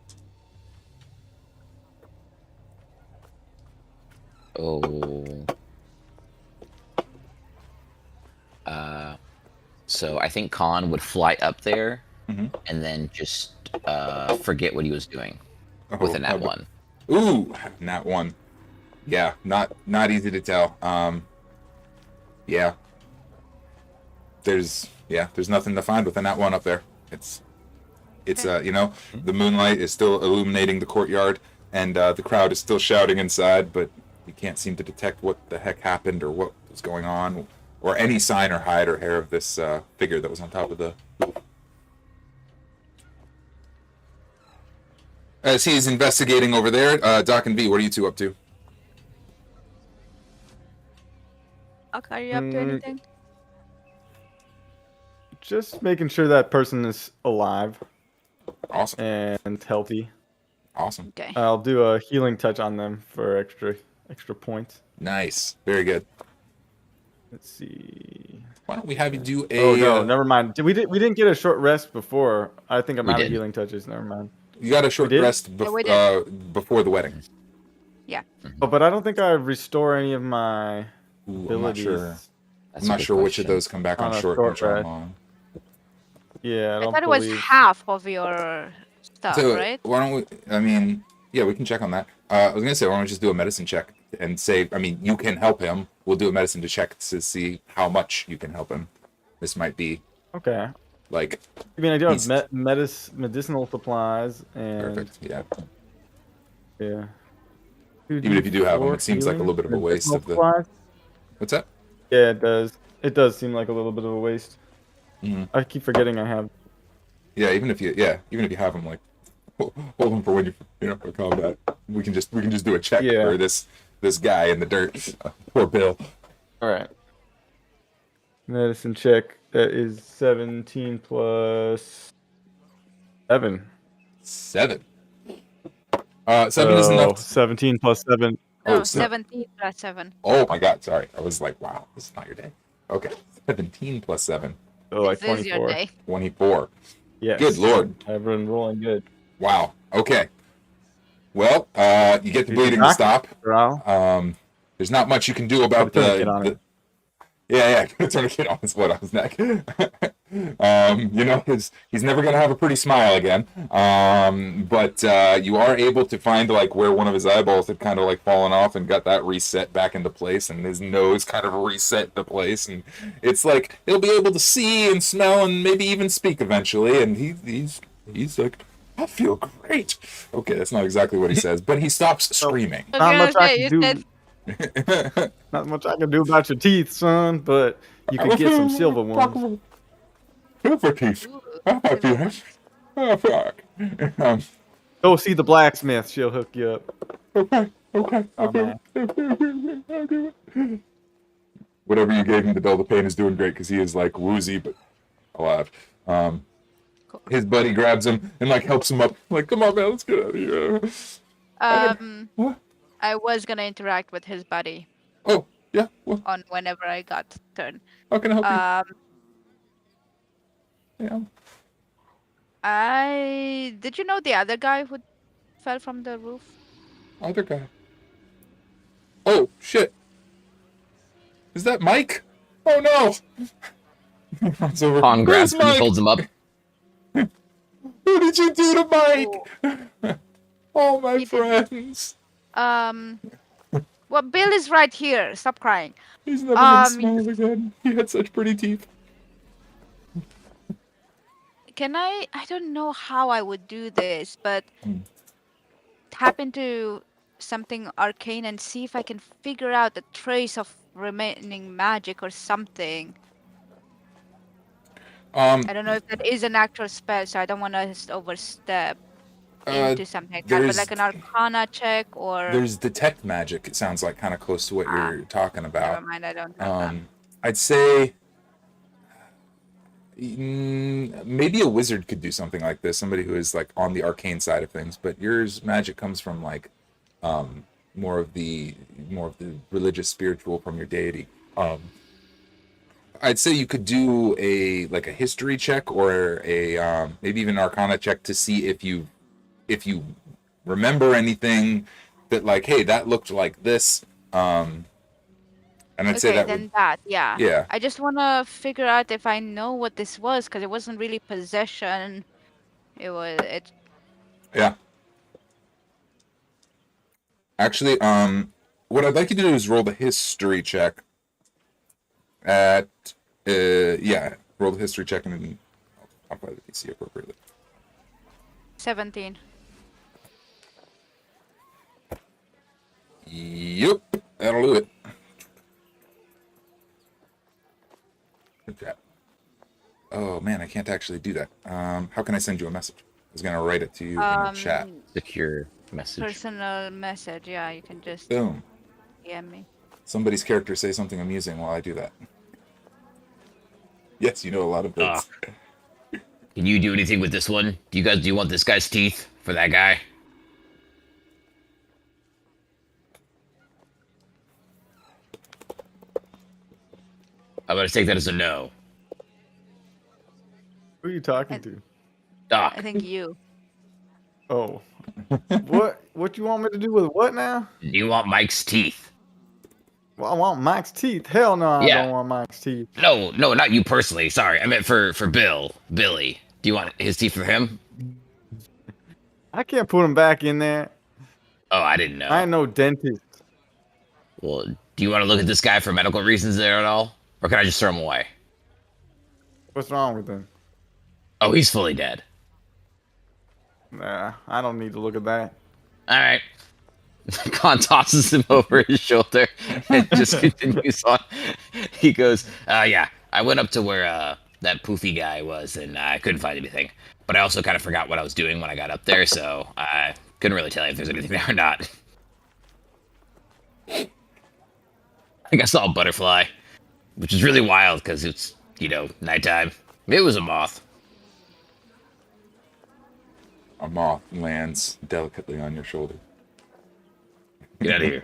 Oh. So I think Kahn would fly up there and then just forget what he was doing with a nat 1. Ooh, nat 1. Yeah, not easy to tell. Yeah. There's nothing to find with a nat 1 up there. It's the moonlight is still illuminating the courtyard, and the crowd is still shouting inside, but you can't seem to detect what the heck happened or what was going on, or any sign or hide or hair of this figure that was on top of the roof. As he's investigating over there, Doc and V, what are you two up to? Are you up to anything? Just making sure that person is alive. Awesome. And healthy. Awesome. Okay. I'll do a healing touch on them for extra points. Nice. Very good. Let's see. Why don't we have you do a... Oh, no, never mind. We didn't get a short rest before. I think I'm out of healing touches. Never mind. You got a short rest before the wedding. Yeah. Oh, but I don't think I restore any of my abilities. I'm not sure which of those come back on short and which on long. Yeah, I thought it was half of your stuff, right? Why don't we... we can check on that. I was going to say, why don't we just do a medicine check and say, you can help him. We'll do a medicine check to see how much you can help him. This might be... Okay. Like... I do have medicinal supplies and... Perfect, yeah. Yeah. Even if you do have them, it seems like a little bit of a waste of the... Supplies? What's that? Yeah, it does. It does seem like a little bit of a waste. I keep forgetting I have. Yeah, even if you have them, like hold them for when for combat. We can just do a check for this guy in the dirt. Poor Bill. All right. Medicine check. That is 17 plus 7. 7. 7 is enough. 17 plus 7. Oh, 17 plus 7. Oh my God! Sorry, I was like, wow, this is not your day. Okay, 17 plus 7. So like 24. This is your day. 24. Yes. Good Lord. I've been rolling good. Wow. Okay. Well, you get the bleeding to stop. There's not much you can do about the Yeah, put a tourniquet on his foot, on his neck. He's never gonna have a pretty smile again. But you are able to find like where one of his eyeballs had kind of like fallen off and got that reset back into place, and his nose kind of reset into place, and it's like he'll be able to see and smell and maybe even speak eventually. And he's like, I feel great. Okay, that's not exactly what he says, but he stops screaming. Not much I can do. Not much I can do about your teeth, son, but you can get some silver ones. Silver teeth. Go see the blacksmith. She'll hook you up. Okay. Whatever you gave him to dull the pain is doing great because he is like woozy but alive. His buddy grabs him and like helps him up. Like, come on, man, let's get out of here. What? I was gonna interact with his buddy. Oh, yeah. What? On whenever I got turn. How can I help you? Yeah. Did you know the other guy who fell from the roof? Other guy. Oh shit. Is that Mike? Oh no. Runs over. Kahn grabs him and holds him up. What did you do to Mike? Oh, my friends. Well, Bill is right here. Stop crying. He's never gonna smile again. He had such pretty teeth. Can I don't know how I would do this, but tap into something arcane and see if I can figure out the trace of remaining magic or something. I don't know if that is an actual spell, so I don't want to overstep into something like that, but like an arcana check or... There's detect magic, it sounds like, kind of close to what you're talking about. Never mind, I don't have that. I'd say maybe a wizard could do something like this, somebody who is like on the arcane side of things, but yours magic comes from like more of the religious, spiritual, from your deity. I'd say you could do a history check or a maybe even an arcana check to see if you remember anything that, like, hey, that looked like this. And I'd say that yeah. I just want to figure out if I know what this was, because it wasn't really possession. Yeah. Actually, what I'd like you to do is roll the history check. Roll the history check and I'll apply the DC appropriately. 17. Yep, that'll do it. Good job. Oh man, I can't actually do that. How can I send you a message? I was gonna write it to you in the chat. Secure message. Personal message, yeah, you can just boom. DM me. Somebody's character say something amusing while I do that. Yes, you know a lot of things. Can you do anything with this one? Do you want this guy's teeth for that guy? I'm gonna take that as a no. Who are you talking to? Doc. I think you. Oh. What you want me to do with what now? Do you want Mike's teeth? Well, I want Mike's teeth. Hell no, I don't want Mike's teeth. No, not you personally. Sorry, I meant for Billy. Do you want his teeth for him? I can't put him back in there. Oh, I didn't know. I ain't no dentist. Well, do you want to look at this guy for medical reasons there at all? Or can I just throw him away? What's wrong with him? Oh, he's fully dead. Nah, I don't need to look at that. All right. Kahn tosses him over his shoulder and just continues on. He goes, yeah, I went up to where that poofy guy was, and I couldn't find anything. But I also kind of forgot what I was doing when I got up there, so I couldn't really tell you if there's anything there or not. I think I saw a butterfly, which is really wild because it's, nighttime. It was a moth. A moth lands delicately on your shoulder. Get out of here.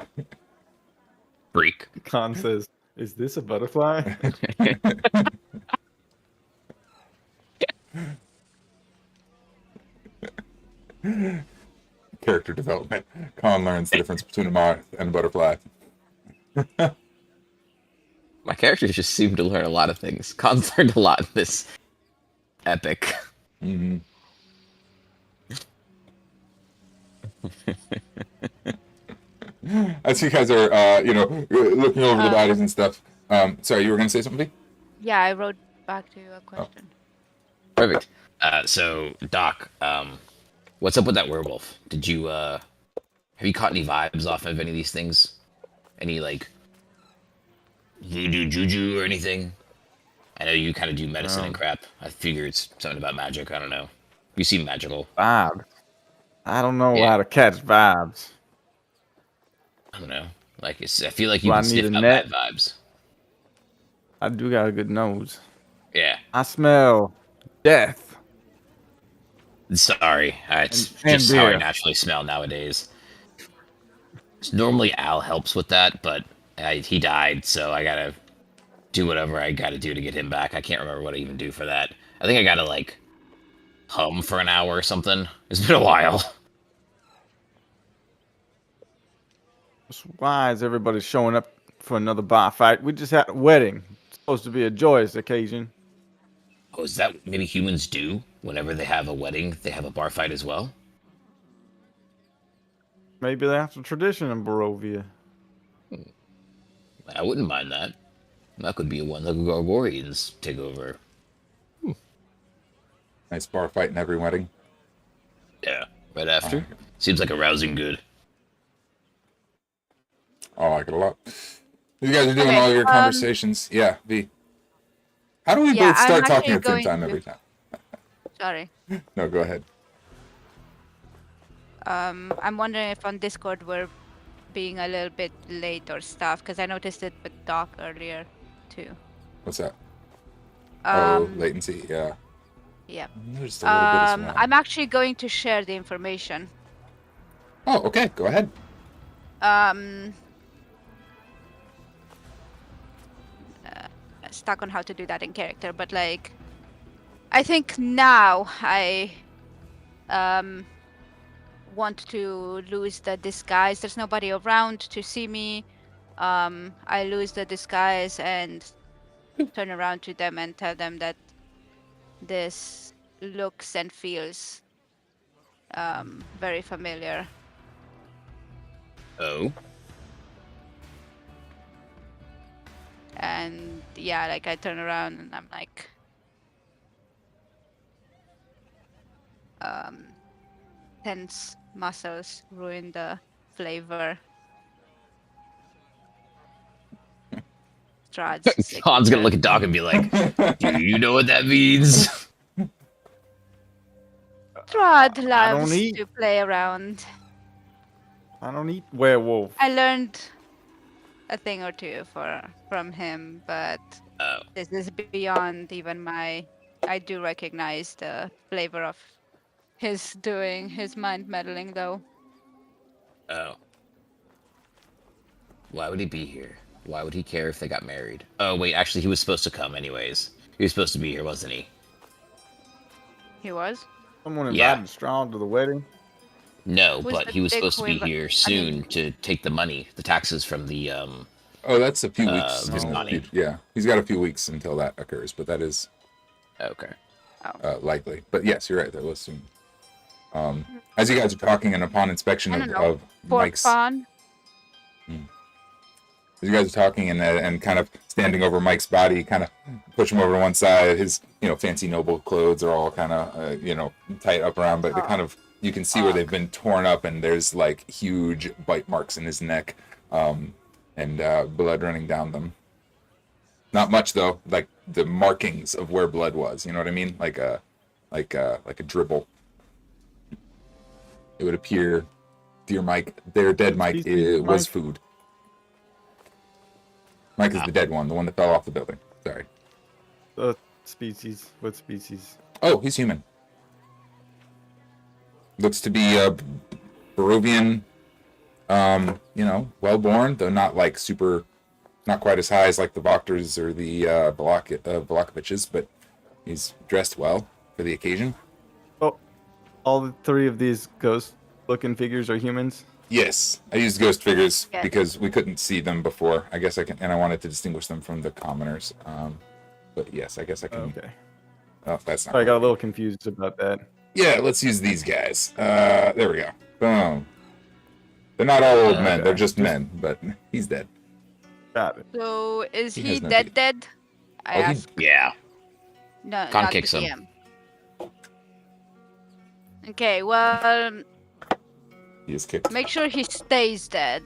Freak. Kahn says, is this a butterfly? Character development. Kahn learns the difference between a moth and a butterfly. My characters just seem to learn a lot of things. Kahn's learned a lot in this epic. Mm-hmm. As you guys are, looking over the bodies and stuff. Sorry, you were going to say something? Yeah, I wrote back to you a question. Perfect. So, Doc, what's up with that werewolf? Did you, have you caught any vibes off of any of these things? Any, voodoo, juju, or anything? I know you kind of do medicine and crap. I figure it's something about magic. I don't know. You seem magical. Vibes. I don't know how to catch vibes. I don't know. I feel like you can sniff out bad vibes. I do got a good nose. Yeah. I smell death. Sorry. It's just how I naturally smell nowadays. Normally Al helps with that, but he died, so I gotta do whatever I gotta do to get him back. I can't remember what I even do for that. I think I gotta, hum for an hour or something. It's been a while. Why is everybody showing up for another bar fight? We just had a wedding. It's supposed to be a joyous occasion. Oh, is that maybe humans do? Whenever they have a wedding, they have a bar fight as well? Maybe that's a tradition in Barovia. I wouldn't mind that. That could be one the Gargorians take over. Nice bar fight in every wedding. Yeah, right after. Seems like a rousing good. Oh, I like it a lot. You guys are doing all your conversations. Yeah, V. How do we both start talking at the same time every time? Sorry. No, go ahead. I'm wondering if on Discord we're being a little bit late or stuff, because I noticed it with Doc earlier, too. What's that? Latency, yeah. Yeah. There's a little bit as well. I'm actually going to share the information. Oh, okay, go ahead. Stuck on how to do that in character, but like, I think now I want to lose the disguise. There's nobody around to see me. I lose the disguise and turn around to them and tell them that this looks and feels very familiar. Oh. And yeah, like I turn around and I'm like, tense muscles ruin the flavor. Strahd's Kahn's gonna look at Doc and be like, "Do you know what that means?" Strahd loves to play around. I don't eat werewolf. I learned a thing or two from him, but this is beyond even my. I do recognize the flavor of his doing, his mind meddling, though. Oh. Why would he be here? Why would he care if they got married? Oh, wait, actually, he was supposed to come anyways. He was supposed to be here, wasn't he? He was? Someone invited Strahd to the wedding? No, but he was supposed to be here soon to take the money, the taxes from the, Oh, that's a few weeks. money. Yeah, he's got a few weeks until that occurs, but that is... Okay. Likely. But yes, you're right, there was some... as you guys are talking, and upon inspection of Mike's... As you guys are talking and kind of standing over Mike's body, kind of push him over to one side. His, fancy noble clothes are all kind of, tight up around, but they kind of, you can see where they've been torn up, and there's like huge bite marks in his neck, and blood running down them. Not much though, like the markings of where blood was. You know what I mean? Like a dribble. It would appear, dear Mike, their dead Mike was food. Mike is the dead one, the one that fell off the building. Sorry. Species? What species? Oh, he's human. Looks to be a Barovian, well-born, though not like super, not quite as high as like the Vokters or the Vlakoviches, but he's dressed well for the occasion. Oh, all the three of these ghost-looking figures are humans? Yes, I used ghost figures because we couldn't see them before. I guess I can, and I wanted to distinguish them from the commoners. But yes, I guess I can. Okay. Oh, that's not. I got a little confused about that. Yeah, let's use these guys. There we go. Boom. They're not all old men; they're just men. But he's dead. Got it. So is he dead? I asked. Yeah. No, Kahn not kicks the him. DM. Okay, well. He is kicked. Make sure he stays dead.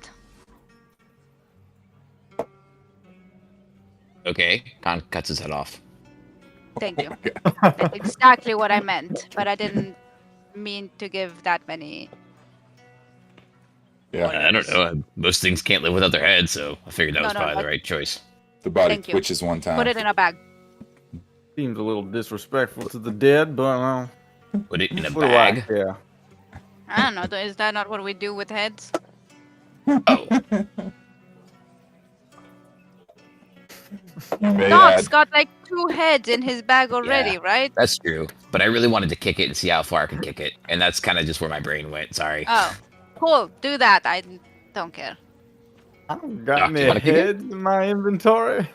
Okay. Kahn cuts his head off. Thank you. That's exactly what I meant, but I didn't mean to give that many. Yeah. I don't know. Most things can't live without their head, so I figured that was probably the right choice. The body twitches one time. Put it in a bag. Seems a little disrespectful to the dead, but Put it in a bag? Yeah. I don't know. Is that not what we do with heads? Oh. Doc's got like 2 heads in his bag already, right? That's true. But I really wanted to kick it and see how far I could kick it. And that's kind of just where my brain went. Sorry. Oh, cool. Do that. I don't care. I don't got any heads in my inventory.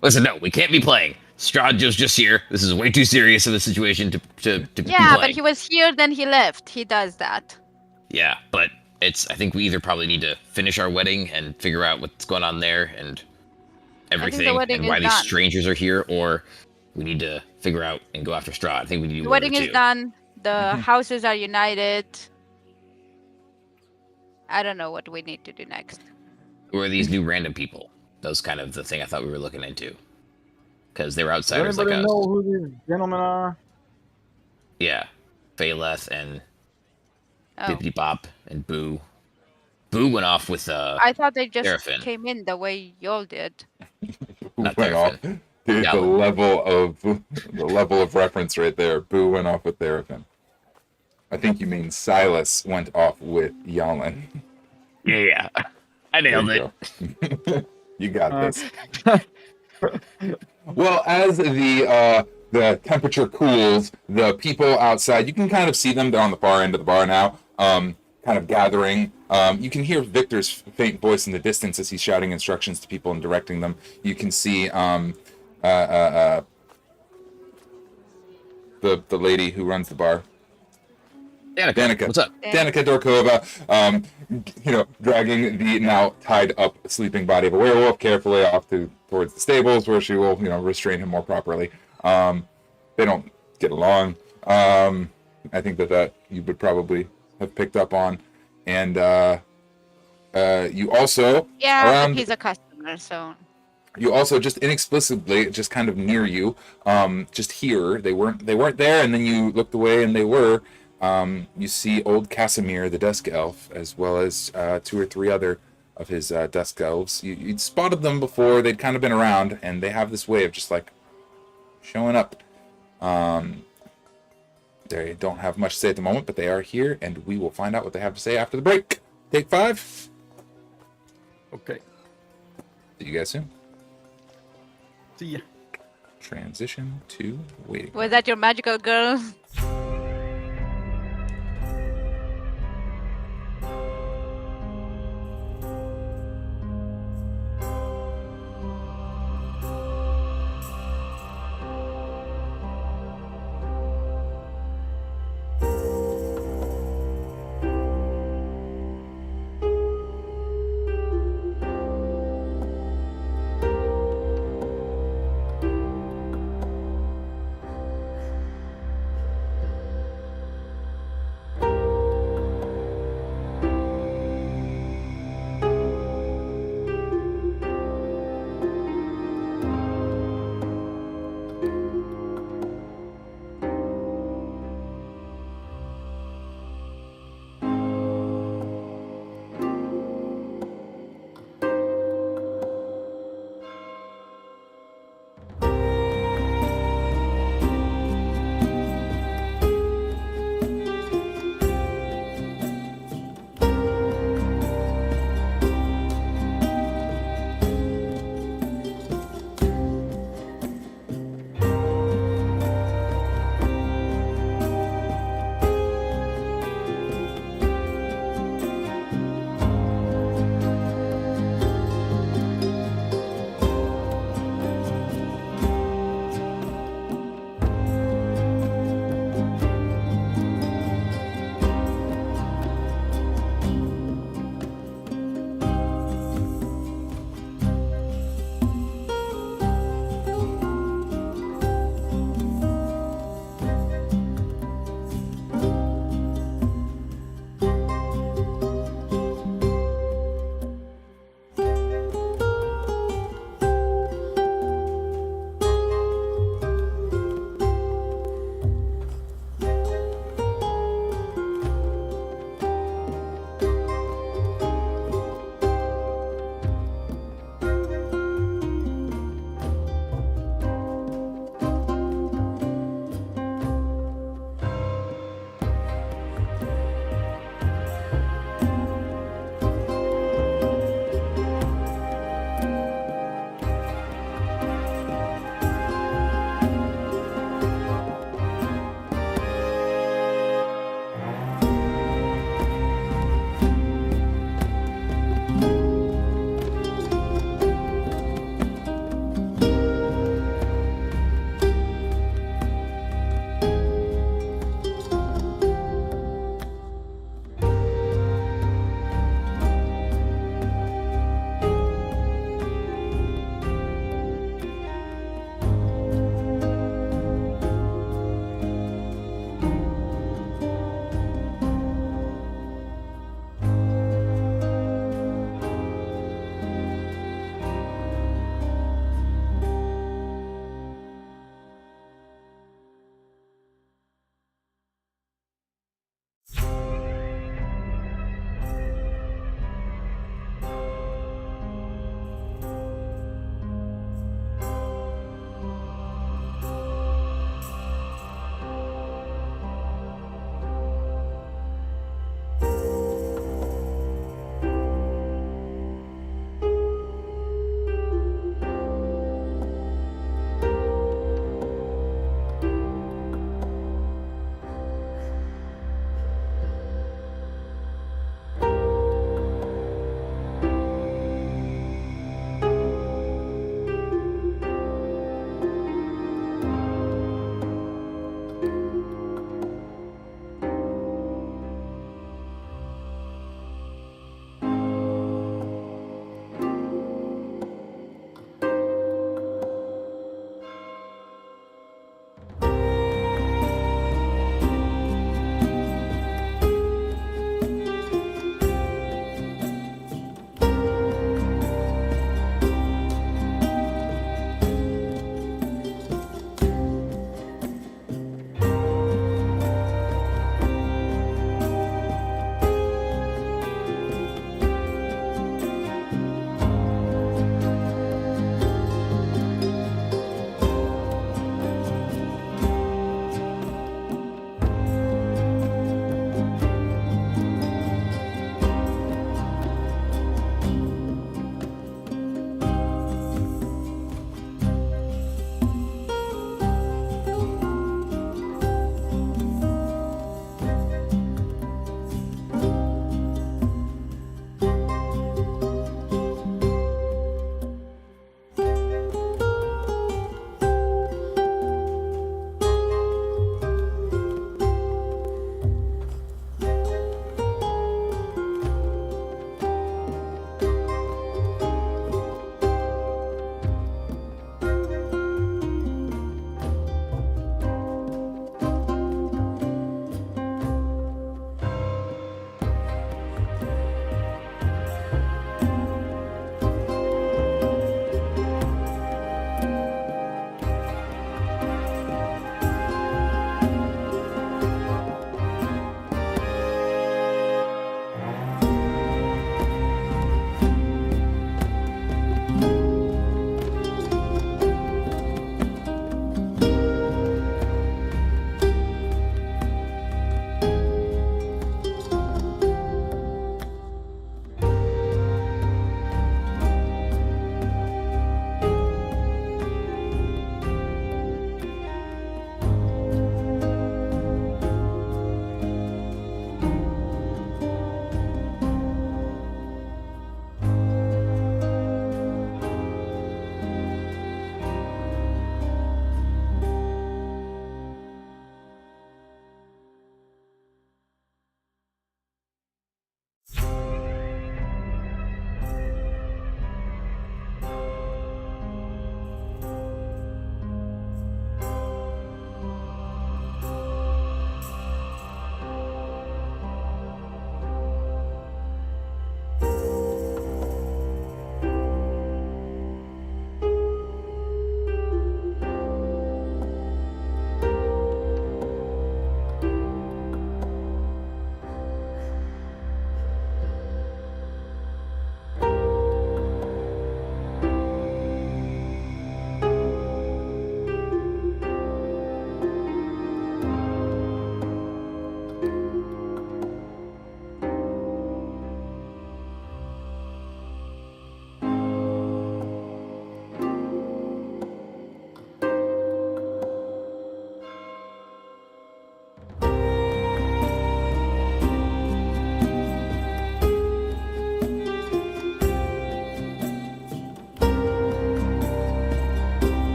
Listen, no, we can't be playing. Strahd just here. This is way too serious of a situation to be playing. Yeah, but he was here, then he left. He does that. Yeah, but I think we either probably need to finish our wedding and figure out what's going on there and everything and why these strangers are here, or we need to figure out and go after Strahd. I think we need to do The one of wedding the is two. done. The houses are united. I don't know what we need to do next. Who are these new random people? That was kind of the thing I thought we were looking into. Because they were outsiders Does like anybody us. know who these gentlemen are? Yeah. Phaleth and Oh. Bippity Bop and Boo. Boo went off with I thought they just Therafin. came in the way y'all did. Not went off. Therafin. Dude, the Jalin. level of reference right there. Boo went off with Therafin. I think you mean Silas went off with Jalin. Yeah. I nailed it. You got this. Well, as the temperature cools, the people outside, you can kind of see them. They're on the far end of the bar now, kind of gathering. You can hear Victor's faint voice in the distance as he's shouting instructions to people and directing them. You can see the lady who runs the bar. Danica. What's up? Danica Dorkova, dragging the now tied up sleeping body of a werewolf carefully off towards the stables where she will, restrain him more properly. They don't get along. I think that you would probably have picked up on. And you also... Yeah, but he's a customer, so... You also just inexplicably, just kind of near you, just here, they weren't there, and then you looked away and they were... you see old Casimir, the desk elf, as well as 2 or 3 other of his desk elves. You'd spotted them before, they'd kind of been around, and they have this way of just like showing up. They don't have much to say at the moment, but they are here, and we will find out what they have to say after the break. Take 5. Okay. See you guys soon. See ya. Transition to waiting. Was that your magical girl?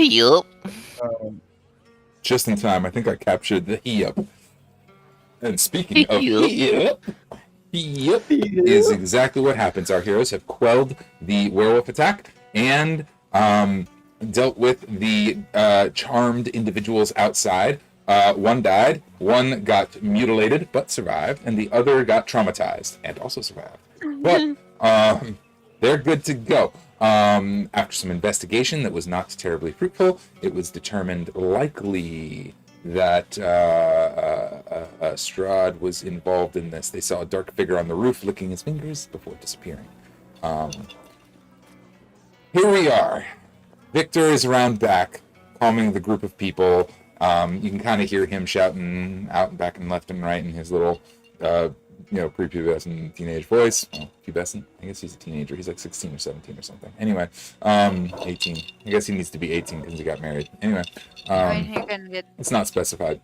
Yup. Just in time. I think I captured the he-up. And speaking of he-up, is exactly what happens. Our heroes have quelled the werewolf attack and dealt with the charmed individuals outside. One died, one got mutilated but survived, and the other got traumatized and also survived. But they're good to go. After some investigation that was not terribly fruitful, it was determined likely that Strahd was involved in this. They saw a dark figure on the roof licking his fingers before disappearing. Here we are. Victor is around back, calming the group of people. You can kind of hear him shouting out and back and left and right in his little, prepubescent teenage voice. Well, pubescent? I guess he's a teenager. He's like 16 or 17 or something. Anyway, 18. I guess he needs to be 18 because he got married. Anyway, it's not specified.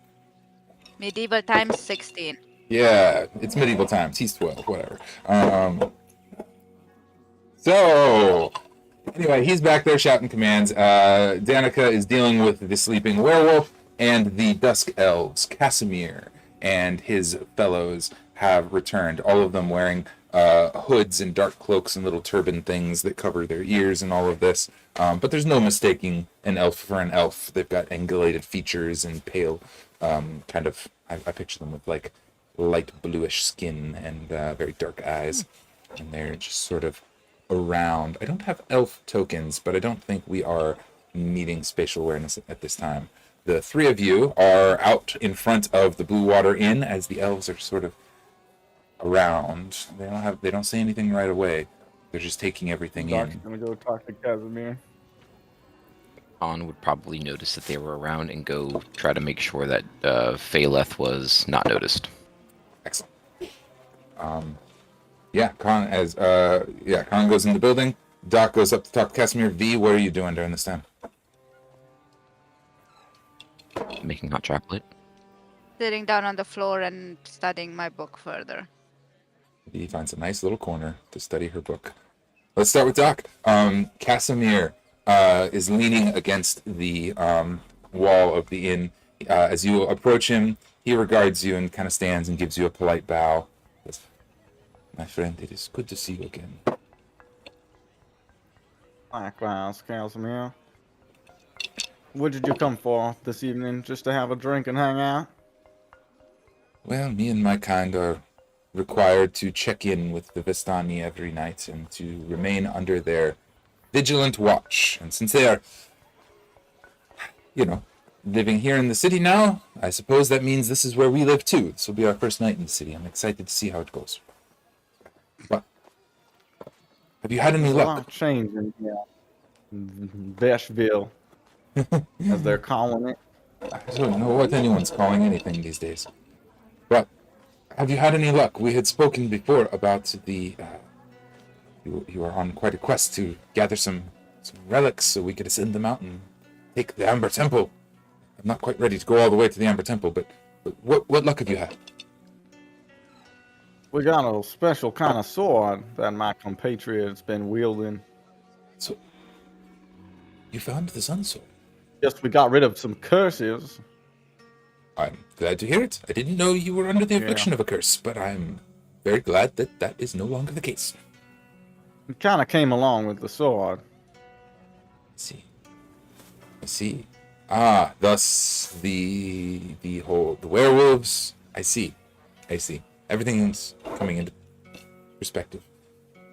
Medieval times 16. Yeah, it's medieval times. He's 12, whatever. So, anyway, he's back there shouting commands. Danica is dealing with the sleeping werewolf and the dusk elves. Casimir and his fellows have returned, all of them wearing hoods and dark cloaks and little turban things that cover their ears and all of this. But there's no mistaking an elf for an elf. They've got angulated features and pale I picture them with like light bluish skin and very dark eyes. And they're just sort of around. I don't have elf tokens, but I don't think we are needing spatial awareness at this time. The three of you are out in front of the Blue Water Inn as the elves are sort of around. They don't say anything right away. They're just taking everything in. I'm gonna go talk to Casimir. Kahn would probably notice that they were around and go try to make sure that Phaleth was not noticed. Excellent. Kahn Kahn goes in the building. Doc goes up to talk to Casimir. V, what are you doing during this time? Making hot chocolate. Sitting down on the floor and studying my book further. V finds a nice little corner to study her book. Let's start with Doc. Casimir is leaning against the wall of the inn. As you approach him, he regards you and kind of stands and gives you a polite bow. My friend, it is good to see you again. Likewise, Casimir. What did you come for this evening? Just to have a drink and hang out? Well, me and my kind are required to check in with the Vistani every night and to remain under their vigilant watch. And since they are, living here in the city now, I suppose that means this is where we live too. This will be our first night in the city. I'm excited to see how it goes. But have you had any luck? A lot changing here. Bashville, as they're calling it. I don't know what anyone's calling anything these days. But have you had any luck? We had spoken before about the... You are on quite a quest to gather some relics so we could ascend the mountain, take the Amber Temple. I'm not quite ready to go all the way to the Amber Temple, but what luck have you had? We got a special kind of sword that my compatriot's been wielding. So, you found the Sun Sword? Yes, we got rid of some curses. I'm glad to hear it. I didn't know you were under the affliction of a curse, but I'm very glad that that is no longer the case. It kind of came along with the sword. I see. Ah, thus the werewolves. I see. Everything's coming into perspective.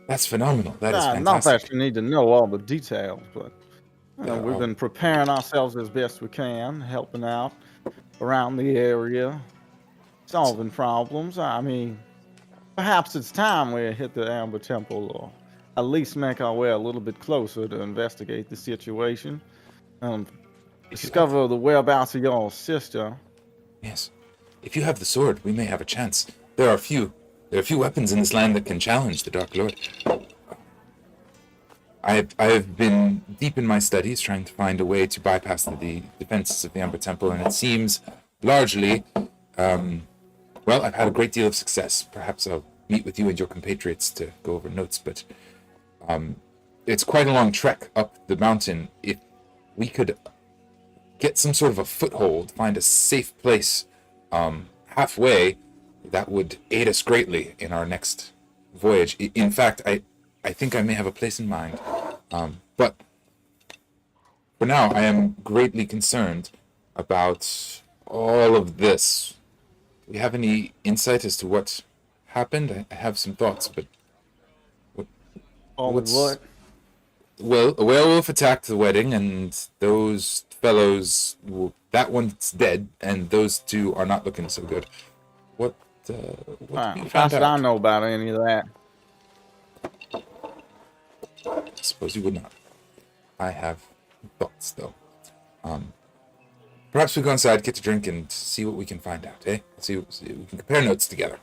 That's phenomenal. That is fantastic. Not that you need to know all the details, but we've been preparing ourselves as best we can, helping out around the area, solving problems. I mean, perhaps it's time we hit the Amber Temple, or at least make our way a little bit closer to investigate the situation. Discover the whereabouts of your sister. Yes. If you have the sword, we may have a chance. There are few weapons in this land that can challenge the Dark Lord. I have been deep in my studies trying to find a way to bypass the defenses of the Amber Temple, and it seems largely, I've had a great deal of success. Perhaps I'll meet with you and your compatriots to go over notes, but it's quite a long trek up the mountain. If we could get some sort of a foothold, find a safe place halfway, that would aid us greatly in our next voyage. In fact, I think I may have a place in mind. But for now, I am greatly concerned about all of this. Do we have any insight as to what happened? I have some thoughts, but what? Well, a werewolf attacked the wedding, and those fellows, that one's dead, and those two are not looking so good. What How should I know about any of that? I suppose you would not. I have thoughts, though. Perhaps we go inside, get to drink, and see what we can find out, eh? See we can compare notes together.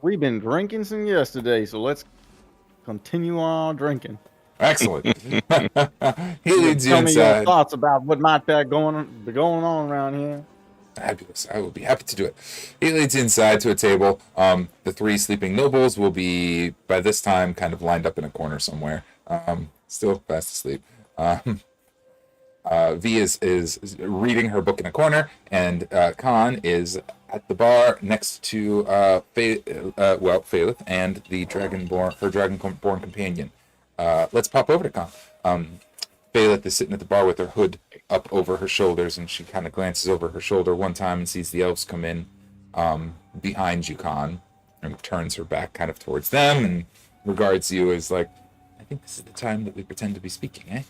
We've been drinking since yesterday, so let's continue on drinking. Excellent. He leads you Tell inside. me your thoughts about what might be going on around here. Fabulous. I will be happy to do it. He leads you inside to a table. The 3 sleeping nobles will be, by this time, kind of lined up in a corner somewhere. Still fast asleep. V is reading her book in a corner, and Kahn is at the bar next to Phalith and the her dragonborn companion. Let's pop over to Kahn. Phalith is sitting at the bar with her hood up over her shoulders, and she kind of glances over her shoulder one time and sees the elves come in behind you, Kahn, and turns her back kind of towards them and regards you as like, I think this is the time that we pretend to be speaking, eh?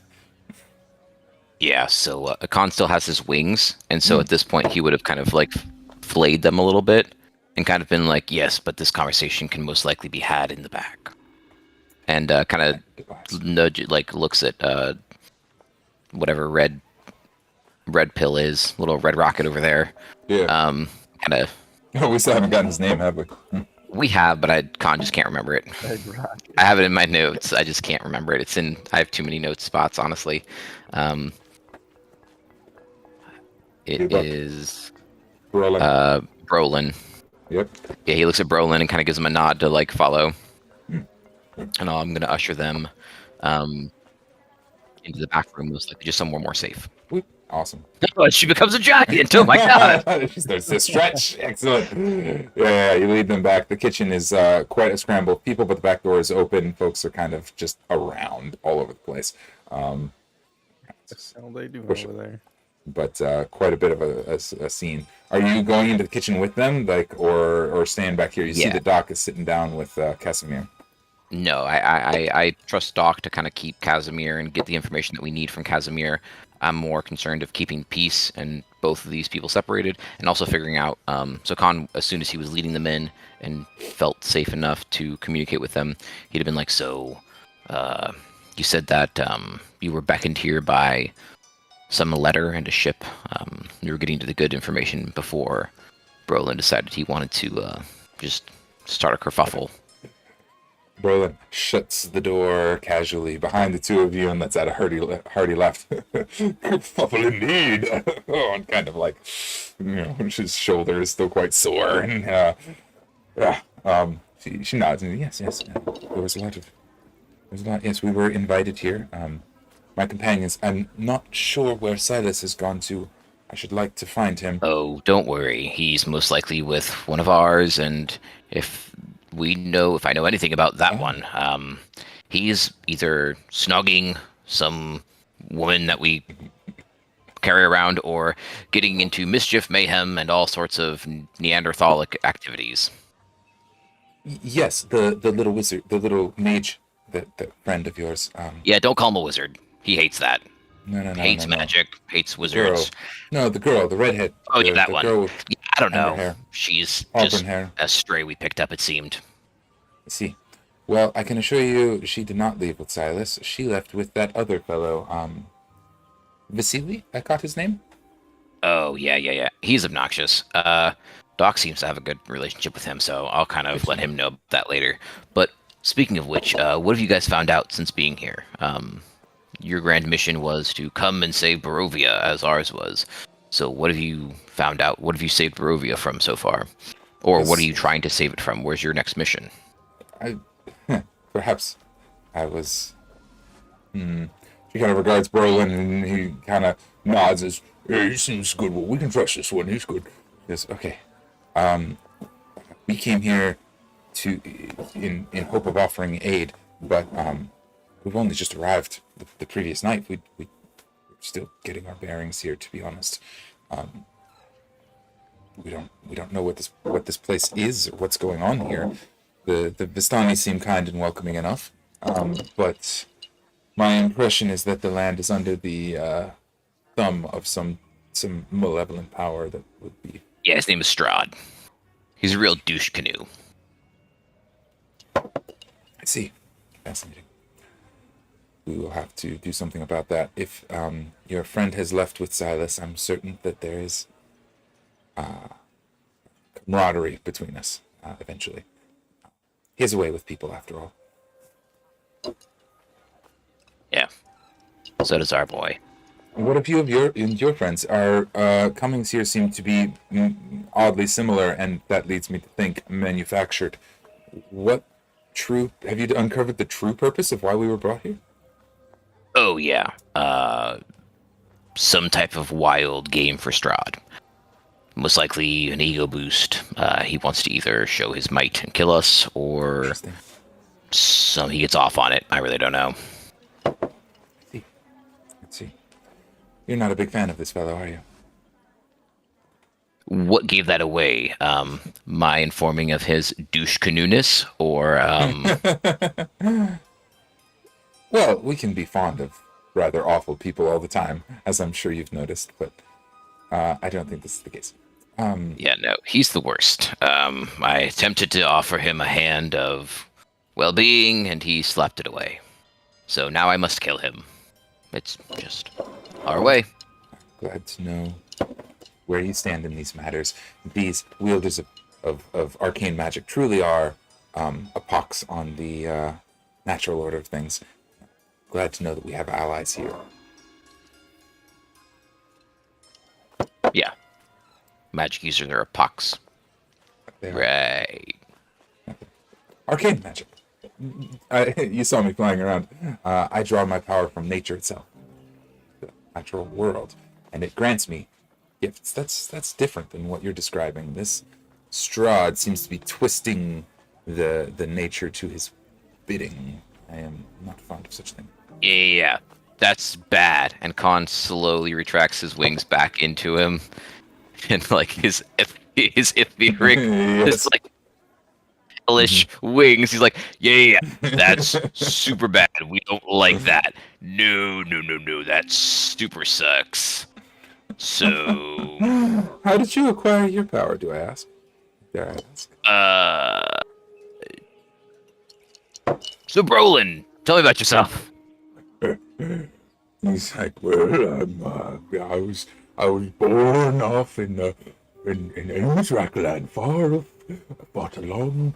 Yeah, so Kahn still has his wings, and so at this point he would have kind of like flayed them a little bit and kind of been like, yes, but this conversation can most likely be had in the back. And kind of looks at whatever red pill is, little red rocket over there. Yeah. Kind of. No, we still haven't gotten his name, have we? We have, but Kahn just can't remember it. I have it in my notes. I just can't remember it. I have too many note spots, honestly. It is Brolin. Yep. Yeah, he looks at Brolin and kind of gives him a nod to like follow. And I'm going to usher them into the back room, most likely just somewhere more safe. Awesome. Oh, she becomes a giant. Oh my god. She starts to stretch. Excellent. Yeah, you lead them back. The kitchen is quite a scramble of people, but the back door is open. Folks are kind of just around all over the place. What the hell they do over there? But quite a bit of a scene. Are you going into the kitchen with them, like, or staying back here? You see the Doc is sitting down with Casimir. No, I trust Doc to kind of keep Casimir and get the information that we need from Casimir. I'm more concerned of keeping peace and both of these people separated, and also figuring out. So Kahn, as soon as he was leading them in and felt safe enough to communicate with them, he'd have been like, "So, you said that you were beckoned here by some letter and a ship. You were getting to the good information before Brolin decided he wanted to just start a kerfuffle." Brolin shuts the door casually behind the two of you and lets out a hearty laugh. Kerfuffle indeed. And kind of like, his shoulder is still quite sore. And she nods and yes. There was a lot. Yes, we were invited here. My companions. I'm not sure where Silas has gone to. I should like to find him. Oh, don't worry. He's most likely with one of ours, and if I know anything about that one, he's either snogging some woman that we carry around or getting into mischief, mayhem, and all sorts of Neanderthalic activities. Yes, the little wizard, the little mage, that friend of yours. Yeah, don't call him a wizard. He hates that. No. Hates magic, hates wizards. The girl, the redhead. Oh, yeah, that one. Girl yeah, I don't know. Hair. She's Auburn just hair. a stray we picked up, it seemed. I see. Well, I can assure you she did not leave with Silas. She left with that other fellow, Vasily? I caught his name? Oh, yeah. He's obnoxious. Doc seems to have a good relationship with him, so I'll kind of let him know that later. But speaking of which, what have you guys found out since being here? Your grand mission was to come and save Barovia, as ours was. So what have you found out? What have you saved Barovia from so far? Or what are you trying to save it from? Where's your next mission? Perhaps I was... She kind of regards Brolin, and he kind of nods as, Yeah, he seems good. Well, we can trust this one. He's good. Yes. Okay. We came here in hope of offering aid, but we've only just arrived the previous night. We're still getting our bearings here, to be honest. We don't know what this place is or what's going on here. The Vistani seem kind and welcoming enough, but my impression is that the land is under the thumb of some malevolent power that would be. Yeah, his name is Strahd. He's a real douche canoe. I see. Fascinating. We will have to do something about that. If your friend has left with Silas, I'm certain that there is camaraderie between us eventually. He has a way with people, after all. Yeah. So does our boy. What a few of your friends? Our comings here seem to be oddly similar, and that leads me to think manufactured. Have you uncovered the true purpose of why we were brought here? Oh, yeah. Some type of wild game for Strahd. Most likely an ego boost. He wants to either show his might and kill us, or he gets off on it. I really don't know. Let's see. You're not a big fan of this fellow, are you? What gave that away? My informing of his douche canoe-ness, or Well, we can be fond of rather awful people all the time, as I'm sure you've noticed, but I don't think this is the case. Yeah, no, he's the worst. I attempted to offer him a hand of well-being, and he slapped it away. So now I must kill him. It's just our way. Glad to know where you stand in these matters. These wielders of arcane magic truly are a pox on the natural order of things. Glad to know that we have allies here. Yeah. Magic users are a pox. Right. Arcane magic. You saw me flying around. I draw my power from nature itself, the natural world, and it grants me gifts. That's different than what you're describing. This Strahd seems to be twisting the nature to his bidding. I am not fond of such thing. Yeah, that's bad. And Kahn slowly retracts his wings back into him, and like his etheric, his like hellish wings. He's like, yeah, that's super bad. We don't like that. No, that super sucks. So, how did you acquire your power? Do I ask? Dare I ask? So Brolin, tell me about yourself. He's like, well, I was born off in Amosrackland, far off. I fought a long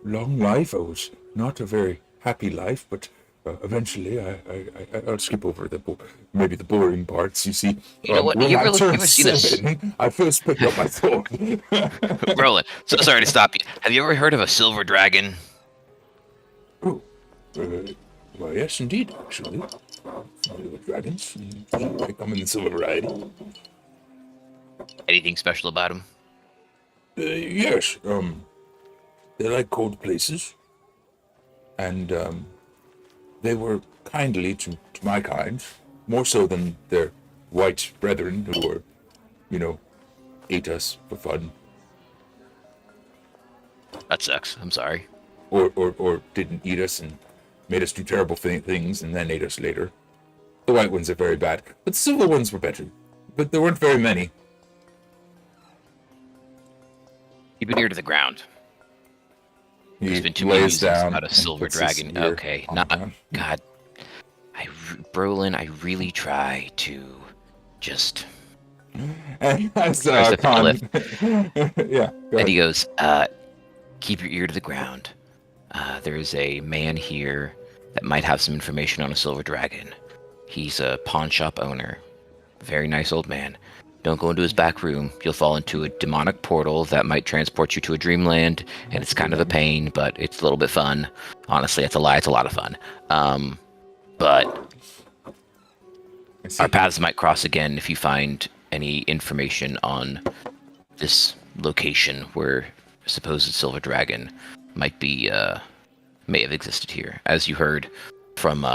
life. I was not a very happy life, but eventually I'll skip over maybe the boring parts. You see, you know what? You ever see this? I first picked up my sword. Brolin, so sorry to stop you. Have you ever heard of a silver dragon? Oh, well, yes, indeed, actually. With dragons, they come in the silver variety. Anything special about them? Yes, they like cold places, and they were kindly to my kind, more so than their white brethren who were, ate us for fun. That sucks. I'm sorry. Or didn't eat us and made us do terrible things and then ate us later. The white ones are very bad, but the silver ones were better. But there weren't very many. Keep an ear to the ground. There's been too many news about a silver dragon. Okay, God. Brolin, I really try to just. And Kahn. Yeah. And he goes, keep your ear to the ground. There is a man here that might have some information on a silver dragon. He's a pawn shop owner. Very nice old man. Don't go into his back room. You'll fall into a demonic portal that might transport you to a dreamland, and it's kind of a pain, but it's a little bit fun. Honestly, it's a lie. It's a lot of fun. But our paths might cross again if you find any information on this location where a supposed silver dragon might be, may have existed here, as you heard from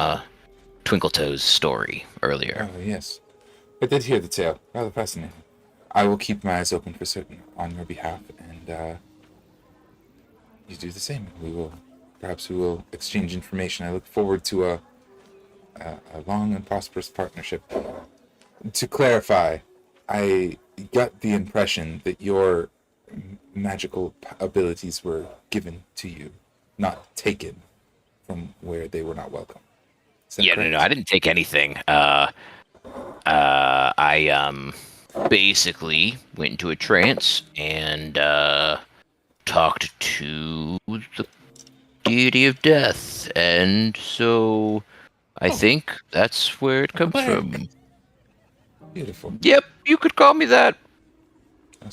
Twinkletoe's story earlier. Oh, yes. I did hear the tale. Rather fascinating. I will keep my eyes open for certain on your behalf, and you do the same. Perhaps we will exchange information. I look forward to a long and prosperous partnership. To clarify, I got the impression that your magical abilities were given to you, not taken from where they were not welcome. Yeah, correct? No, I didn't take anything. I basically went into a trance and talked to the deity of death, and so I think that's where it comes from. Beautiful. Yep, you could call me that.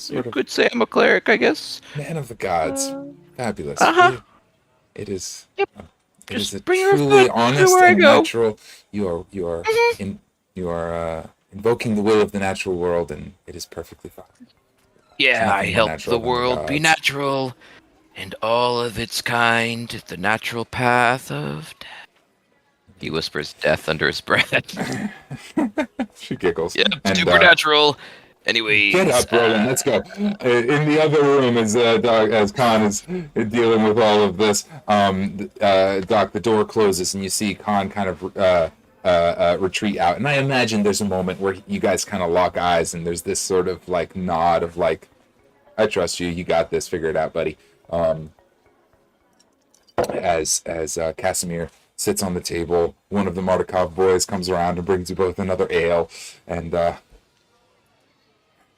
You could say I'm a cleric, I guess. Man of the gods. Fabulous. It is. Yep. It is a truly honest and natural. You are invoking the will of the natural world, and it is perfectly fine. Yeah, I help the world be natural, and all of its kind, the natural path of death. He whispers death under his breath. She giggles. Yeah, supernatural. Anyway, get up, Roland. Let's go. In the other room, as Kahn is dealing with all of this, Doc, the door closes, and you see Kahn kind of retreat out. And I imagine there's a moment where you guys kind of lock eyes, and there's this sort of like nod of like, "I trust you. You got this. Figure it out, buddy." As Casimir sits on the table, one of the Martikov boys comes around and brings you both another ale, and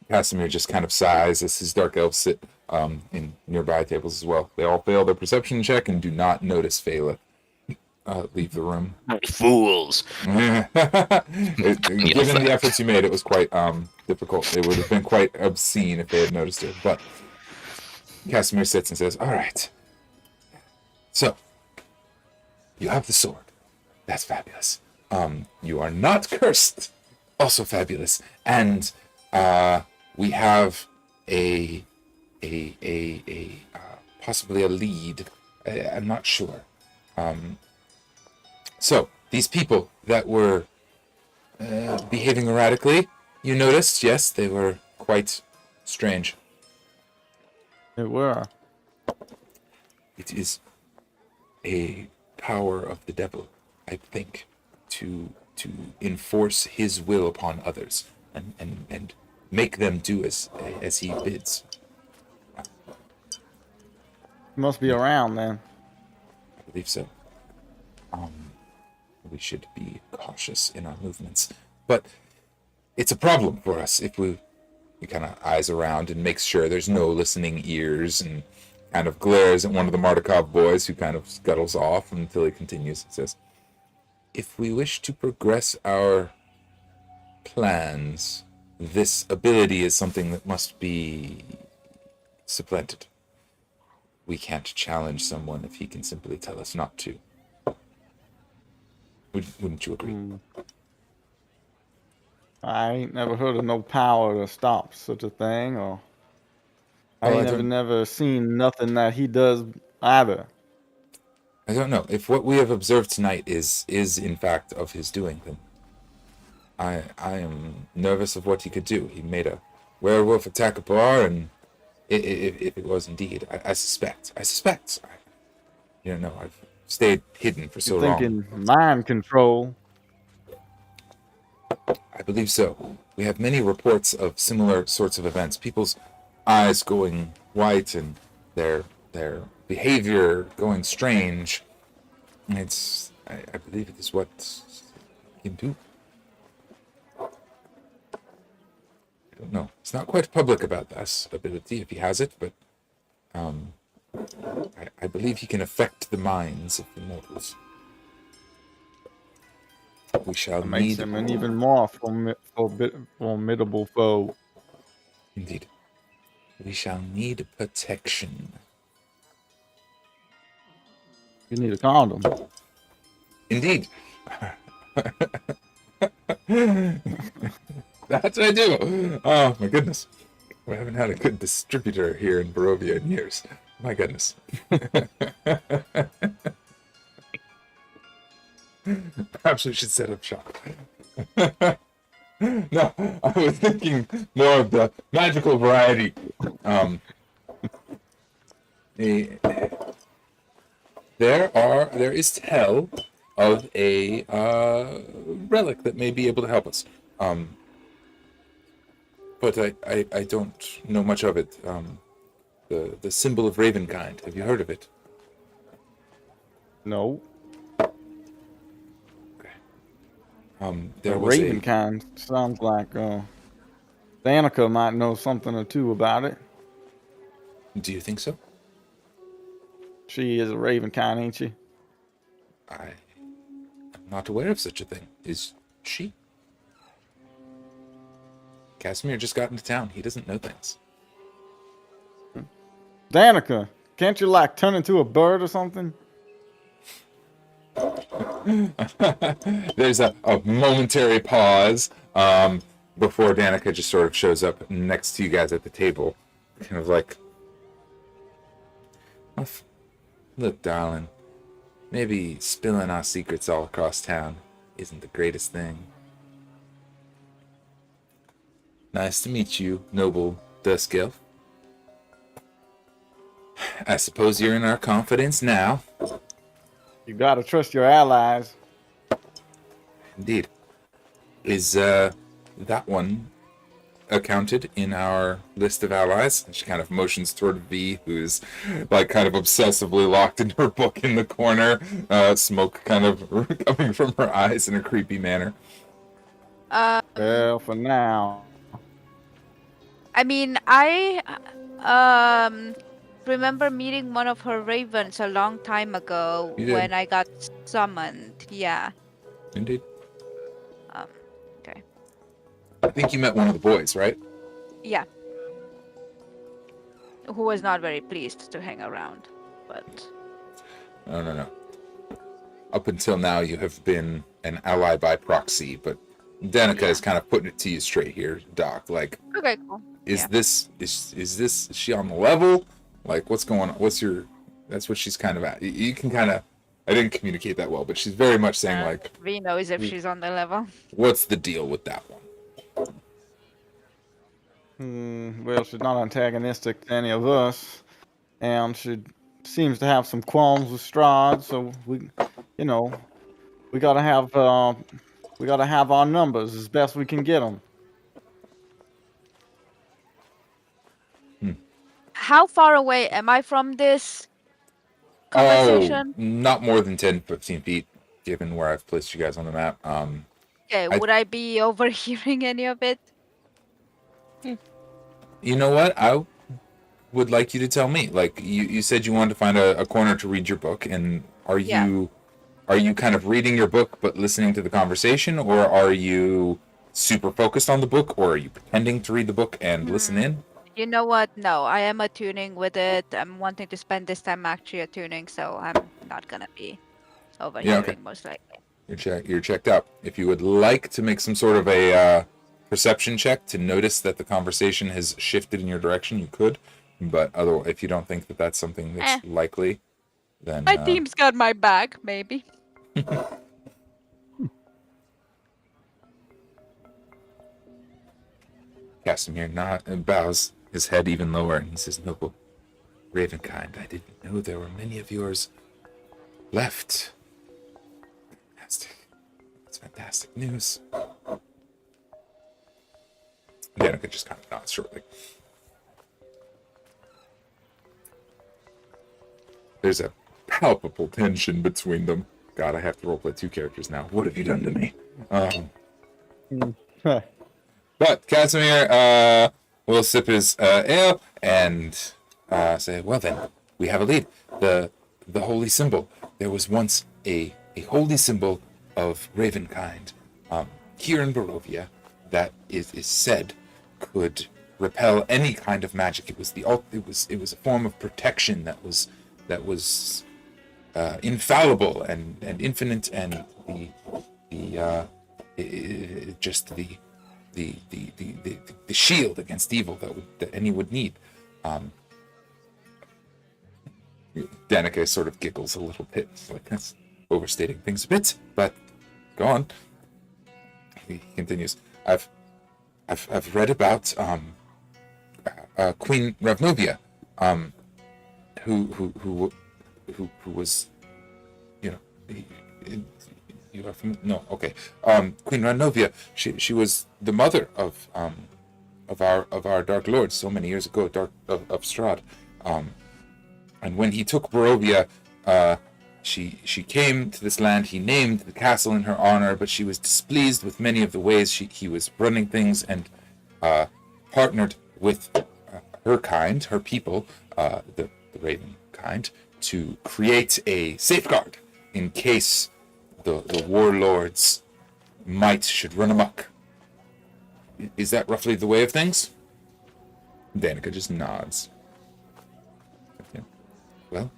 Casimir just kind of sighs as his dark elves sit in nearby tables as well. They all fail their perception check and do not notice Phala leave the room. Fools! Given the efforts you made, it was quite difficult. It would have been quite obscene if they had noticed it. But Casimir sits and says, "All right. So, you have the sword. That's fabulous. You are not cursed. Also fabulous. And we have a possibly a lead. I'm not sure. So these people that were behaving erratically, you noticed? Yes, they were quite strange. They were. It is a power of the devil, I think, to enforce his will upon others and make them do as he bids. He must be around then. I believe so. We should be cautious in our movements, but it's a problem for us if we kind of eyes around and makes sure there's no listening ears, and kind of glares at one of the Martikov boys, who kind of scuttles off until he continues and says, "If we wish to progress our plans, this ability is something that must be supplanted. We can't challenge someone if he can simply tell us not to. Wouldn't you agree?" I ain't never heard of no power to stop such a thing, or I ain't never seen nothing that he does either. I don't know. If what we have observed tonight is in fact of his doing, then I am nervous of what he could do. He made a werewolf attack a bar, and if it was indeed, I suspect. You don't know. I've stayed hidden for so long. Thinking mind control. I believe so. We have many reports of similar sorts of events. People's eyes going white and their behavior going strange. I believe it is what he can do. I don't know. It's not quite public about this ability, if he has it, but I believe he can affect the minds of the mortals. We shall makes him an even more formidable foe. Indeed. We shall need protection. You need a condom. Indeed. That's what I do. Oh my goodness, we haven't had a good distributor here in Barovia in years. My goodness. Perhaps we should set up shop. No, I was thinking more of the magical variety. There is tell of a relic that may be able to help us. But I don't know much of it. The symbol of Ravenkind. Have you heard of it? No. There was Ravenkind sounds like Danica might know something or two about it. Do you think so? She is a Ravenkind, ain't she? I'm not aware of such a thing. Is she? Casimir just got into town. He doesn't know things. Danica, can't you like turn into a bird or something? There's a momentary pause before Danica just sort of shows up next to you guys at the table. Kind of like, look, darling, maybe spilling our secrets all across town isn't the greatest thing. Nice to meet you, noble Dusk Elf. I suppose you're in our confidence now. You gotta trust your allies. Indeed. Is that one accounted in our list of allies? And she kind of motions toward V, who's like kind of obsessively locked in her book in the corner, smoke kind of coming from her eyes in a creepy manner. Well, for now. I mean, I remember meeting one of her ravens a long time ago when I got summoned. Yeah. Indeed. Okay. I think you met one of the boys, right? Yeah. Who was not very pleased to hang around, but... No. Up until now, you have been an ally by proxy, but Danica is kind of putting it to you straight here, Doc. Like, okay, cool. Is she on the level? Like, what's going on? That's what she's kind of at. You can kind of, I didn't communicate that well, but she's very much saying like, we knows if she's on the level. What's the deal with that one? Well, she's not antagonistic to any of us, and she seems to have some qualms with Strahd. So we gotta have our numbers as best we can get them. How far away am I from this conversation? Not more than 10, 15 feet, given where I've placed you guys on the map. Okay, would I be overhearing any of it? You know what? I would like you to tell me. Like, you said you wanted to find a corner to read your book, and are you kind of reading your book but listening to the conversation, or are you super focused on the book, or are you pretending to read the book and listen in? You know what? No, I am attuning with it. I'm wanting to spend this time actually attuning, so I'm not gonna be overhearing most likely. You're checked out. If you would like to make some sort of a perception check to notice that the conversation has shifted in your direction, you could. But otherwise, if you don't think that that's something that's likely, then my team's got my back, maybe. Casimir bows his head even lower, and he says, "Noble Ravenkind, I didn't know there were many of yours left. Fantastic. That's fantastic news." Danica just kind of nods shortly. There's a palpable tension between them. God, I have to roleplay two characters now. What have you done to me? But Casimir will sip his ale and say, "Well then, we have a lead. The holy symbol. There was once a holy symbol of Ravenkind here in Barovia that is said could repel any kind of magic. It was it was a form of protection that was infallible and infinite, and the shield against evil that any would need. Danica sort of giggles a little bit, like that's overstating things a bit, but go on. He continues. I've read about Queen Ravnovia, who was, you know, you are from no, okay. Queen Ravnovia, she was the mother of our Dark Lord so many years ago, of Strahd. And when he took Barovia, she came to this land. He named the castle in her honor, but she was displeased with many of the ways he was running things, and partnered with her kind, her people, the Raven kind, to create a safeguard in case the warlords' might should run amok. Is that roughly the way of things? Danica just nods. Well,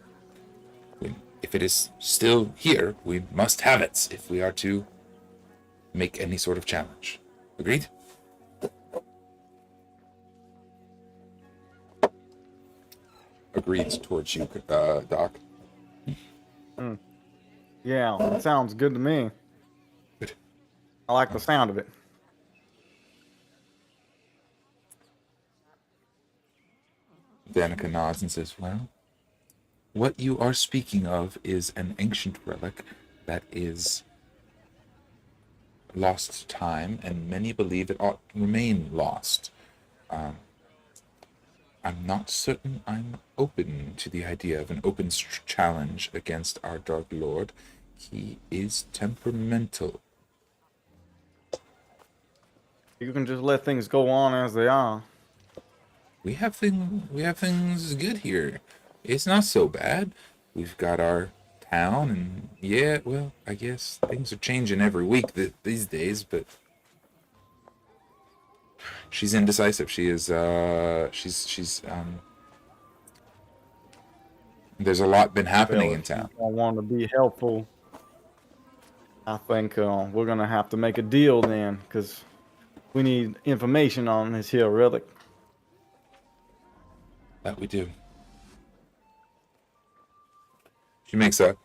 if it is still here, we must have it if we are to make any sort of challenge. Agreed? Agreed towards you, Doc. Yeah, that sounds good to me. Good. I like the sound of it. Danica nods and says, well, what you are speaking of is an ancient relic that is lost to time, and many believe it ought to remain lost. I'm not certain I'm open to the idea of an open challenge against our Dark Lord. He is temperamental. You can just let things go on as they are. We have things good here. It's not so bad. We've got our town, and yeah, well, I guess things are changing every week these days, but she's indecisive. She is, she's there's a lot been happening in town. I want to be helpful. I think we're going to have to make a deal then, because we need information on this here relic. That we do. She makes a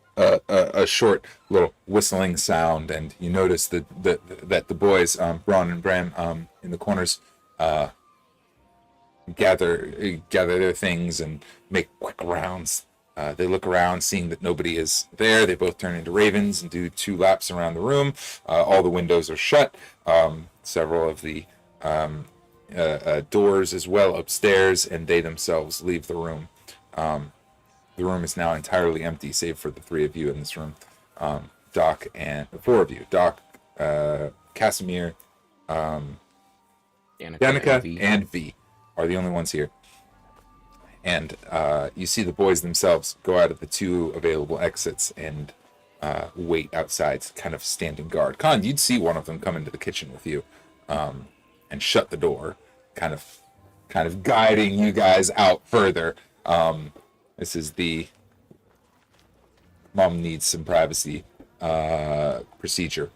short little whistling sound, and you notice that the boys, Braun and Bram, in the corners, gather their things and make quick rounds. They look around, seeing that nobody is there. They both turn into ravens and do 2 laps around the room. All the windows are shut. Several of the doors as well upstairs, and they themselves leave the room. The room is now entirely empty, save for the 3 of you in this room. Doc and 4 of you. Doc, Casimir, Danica, and V are the only ones here. And you see the boys themselves go out of the 2 available exits and wait outside, kind of standing guard. Kahn, you'd see one of them come into the kitchen with you and shut the door, kind of guiding you guys out further. This is the mom needs some privacy procedure.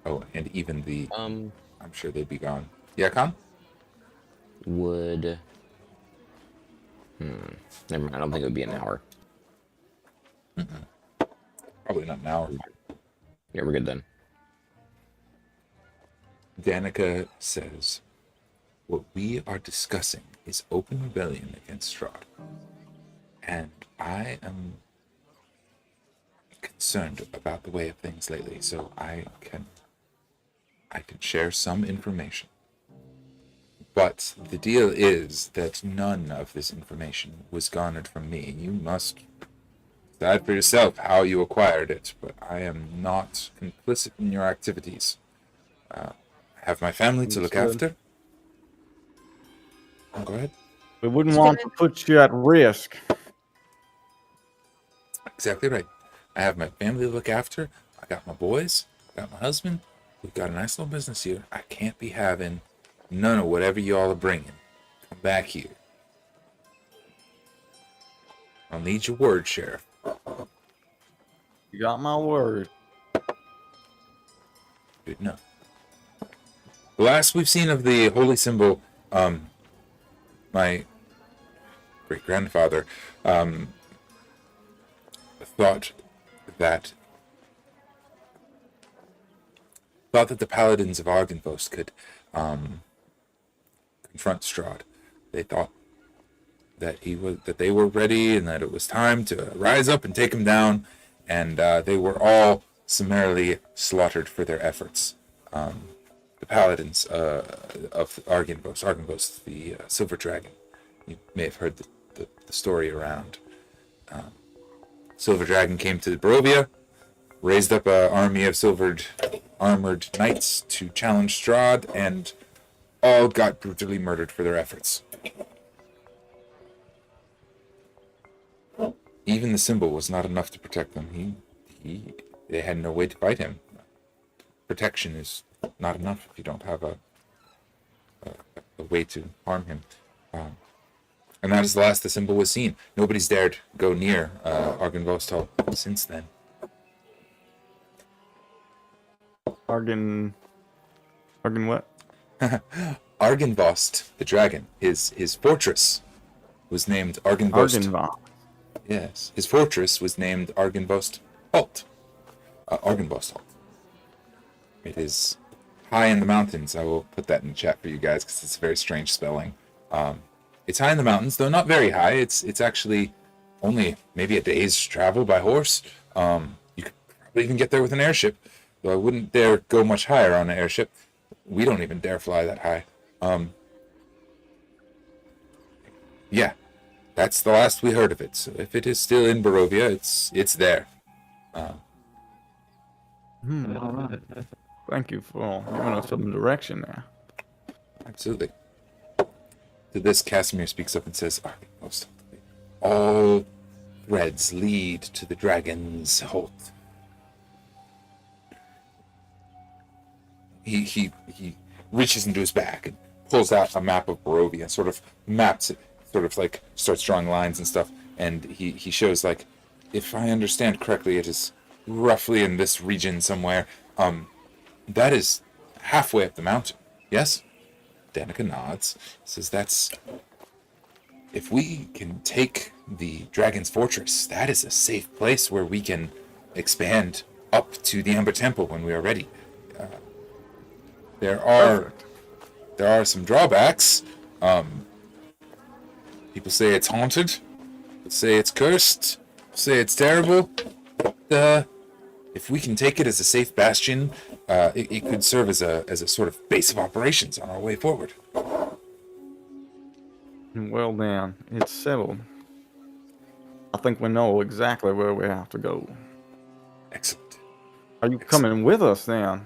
Oh, and even the I'm sure they'd be gone. Yeah, Kahn? Would never mind, I don't think it would be an hour. Probably not an hour. Yeah, we're good then. Danica says, what we are discussing is open rebellion against Strahd. And I am concerned about the way of things lately, so I can share some information. But the deal is that none of this information was garnered from me. You must decide for yourself how you acquired it, but I am not complicit in your activities. I have my family to look after. Oh, go ahead. We wouldn't want to put you at risk. Exactly right. I have my family to look after. I got my boys. I got my husband. We've got a nice little business here. I can't be having none of whatever y'all are bringing. Come back here. I'll need your word, Sheriff. You got my word. Good enough. last we've seen of the holy symbol, my great-grandfather thought that the paladins of Argynvost could confront Strahd. They thought that they were ready and that it was time to rise up and take him down, and they were all summarily slaughtered for their efforts. The paladins of Argynvost, the Silver Dragon. You may have heard the story around. Silver Dragon came to Barovia, raised up an army of silvered armored knights to challenge Strahd, and all got brutally murdered for their efforts. Even the symbol was not enough to protect them. They had no way to fight him. Protection is not enough if you don't have a way to harm him. And that is the last the symbol was seen. Nobody's dared go near Argynvost since then. Argyn what? Argynvost, the dragon. His fortress was named Argynvost. Argynvost. Yes, his fortress was named Argynvost Halt. Argynvost Halt. It is high in the mountains. I will put that in the chat for you guys because it's a very strange spelling. It's high in the mountains, though not very high. It's actually only maybe a day's travel by horse. You could probably even get there with an airship, though I wouldn't dare go much higher on an airship. We don't even dare fly that high. Yeah, that's the last we heard of it. So if it is still in Barovia, it's there. All right. Thank you for giving us some direction there. Absolutely. To this, Casimir speaks up and says, all threads lead to the dragon's halt. He reaches into his bag and pulls out a map of Barovia, sort of maps it, sort of like starts drawing lines and stuff, and he shows, like, if I understand correctly, it is roughly in this region somewhere. That is halfway up the mountain. Yes? Danica nods. Says that's... If we can take the Dragon's Fortress, that is a safe place where we can expand up to the Ember Temple when we are ready. There are some drawbacks. People say it's haunted. People say it's cursed. People say it's terrible. But if we can take it as a safe bastion, it could serve as a sort of base of operations on our way forward. Well then, it's settled. I think we know exactly where we have to go. Excellent. Are you coming with us then?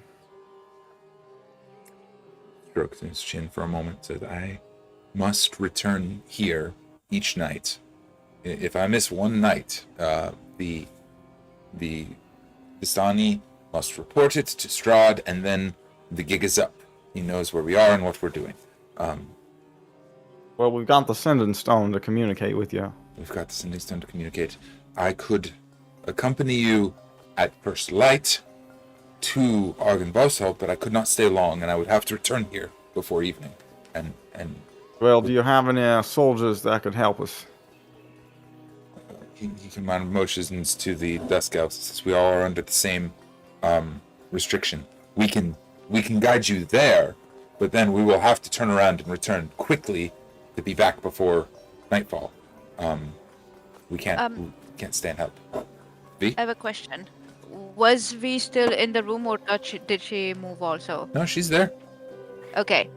Strokes his chin for a moment, said, I must return here each night. If I miss one night, the Vistani must report it to Strahd, and then the gig is up. He knows where we are and what we're doing. Well, we've got the Sending Stone to communicate with you. We've got the Sending Stone to communicate. I could accompany you at first light to Argynvost, but I could not stay long, and I would have to return here before evening. And well, do you have any soldiers that could help us? He commanded motions to the Dusk Elves, since we all are under the same restriction. We can guide you there, but then we will have to turn around and return quickly to be back before nightfall. We can't stand help. V? I have a question. Was V still in the room, or did she move also? No, she's there. Okay.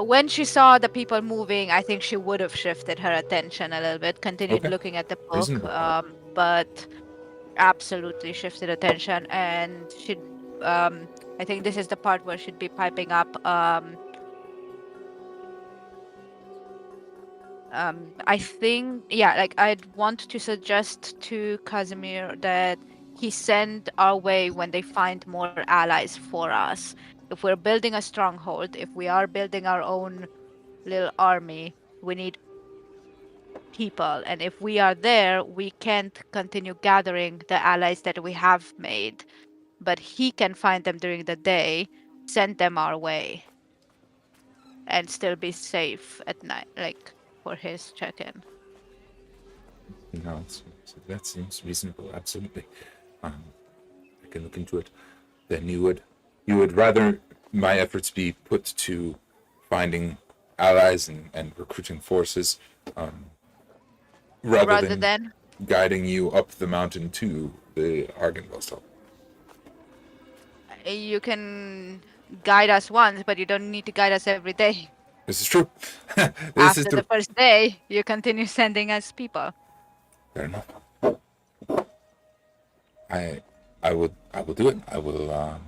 When she saw the people moving, I think she would have shifted her attention a little bit, continued looking at the book, but absolutely shifted attention, and she, I think this is the part where she'd be piping up. I think, yeah, like I'd want to suggest to Casimir that he send our way when they find more allies for us. If we're building a stronghold, if we are building our own little army, we need people. And if we are there, we can't continue gathering the allies that we have made. But he can find them during the day, send them our way. and still be safe at night, like for his check-in. No, that seems reasonable. Absolutely. I can look into it. Then you would rather my efforts be put to finding allies and recruiting forces, rather than guiding you up the mountain to the Argynvost. You can guide us once, but you don't need to guide us every day. This is true. After the first day, you continue sending us people. Fair enough. I will do it. I will.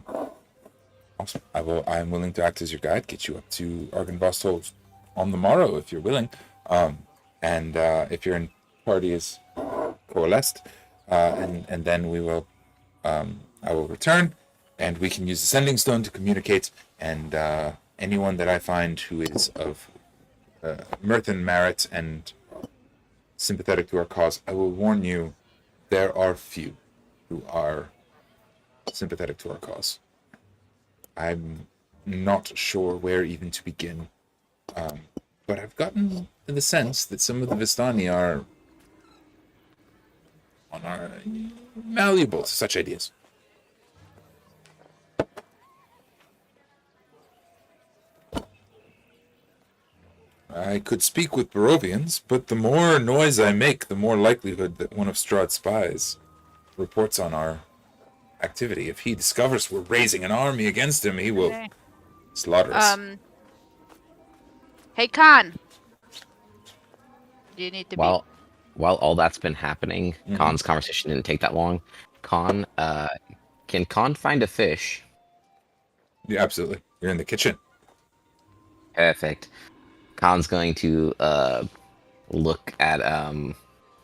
Awesome. I'm willing to act as your guide. Get you up to Argynvost on the morrow if you're willing. And if your party is coalesced, and then we will. I will return, and we can use the sending stone to communicate. And anyone that I find who is of mirth and merit and sympathetic to our cause, I will warn you, there are few who are sympathetic to our cause. I'm not sure where even to begin, but I've gotten the sense that some of the Vistani are malleable to such ideas. I could speak with Barovians, but the more noise I make, the more likelihood that one of Strahd's spies reports on our activity. If he discovers we're raising an army against him, he will slaughter us. Hey, Kahn. Do you need to While all that's been happening, Kahn's conversation didn't take that long. Kahn, can Kahn find a fish? Yeah, absolutely. You're in the kitchen. Perfect. Kahn's going to look at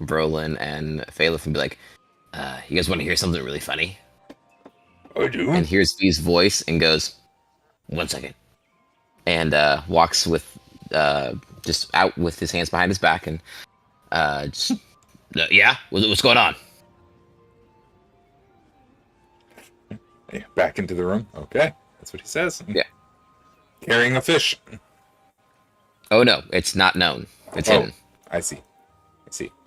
Brolin and Phaleth and be like, you guys want to hear something really funny? I do. And hears V's voice and goes, 1 second. And walks with just out with his hands behind his back and just, yeah? What's going on? Yeah, back into the room. Okay. That's what he says. Yeah. Carrying a fish. Oh, no. It's not known. It's hidden. I see.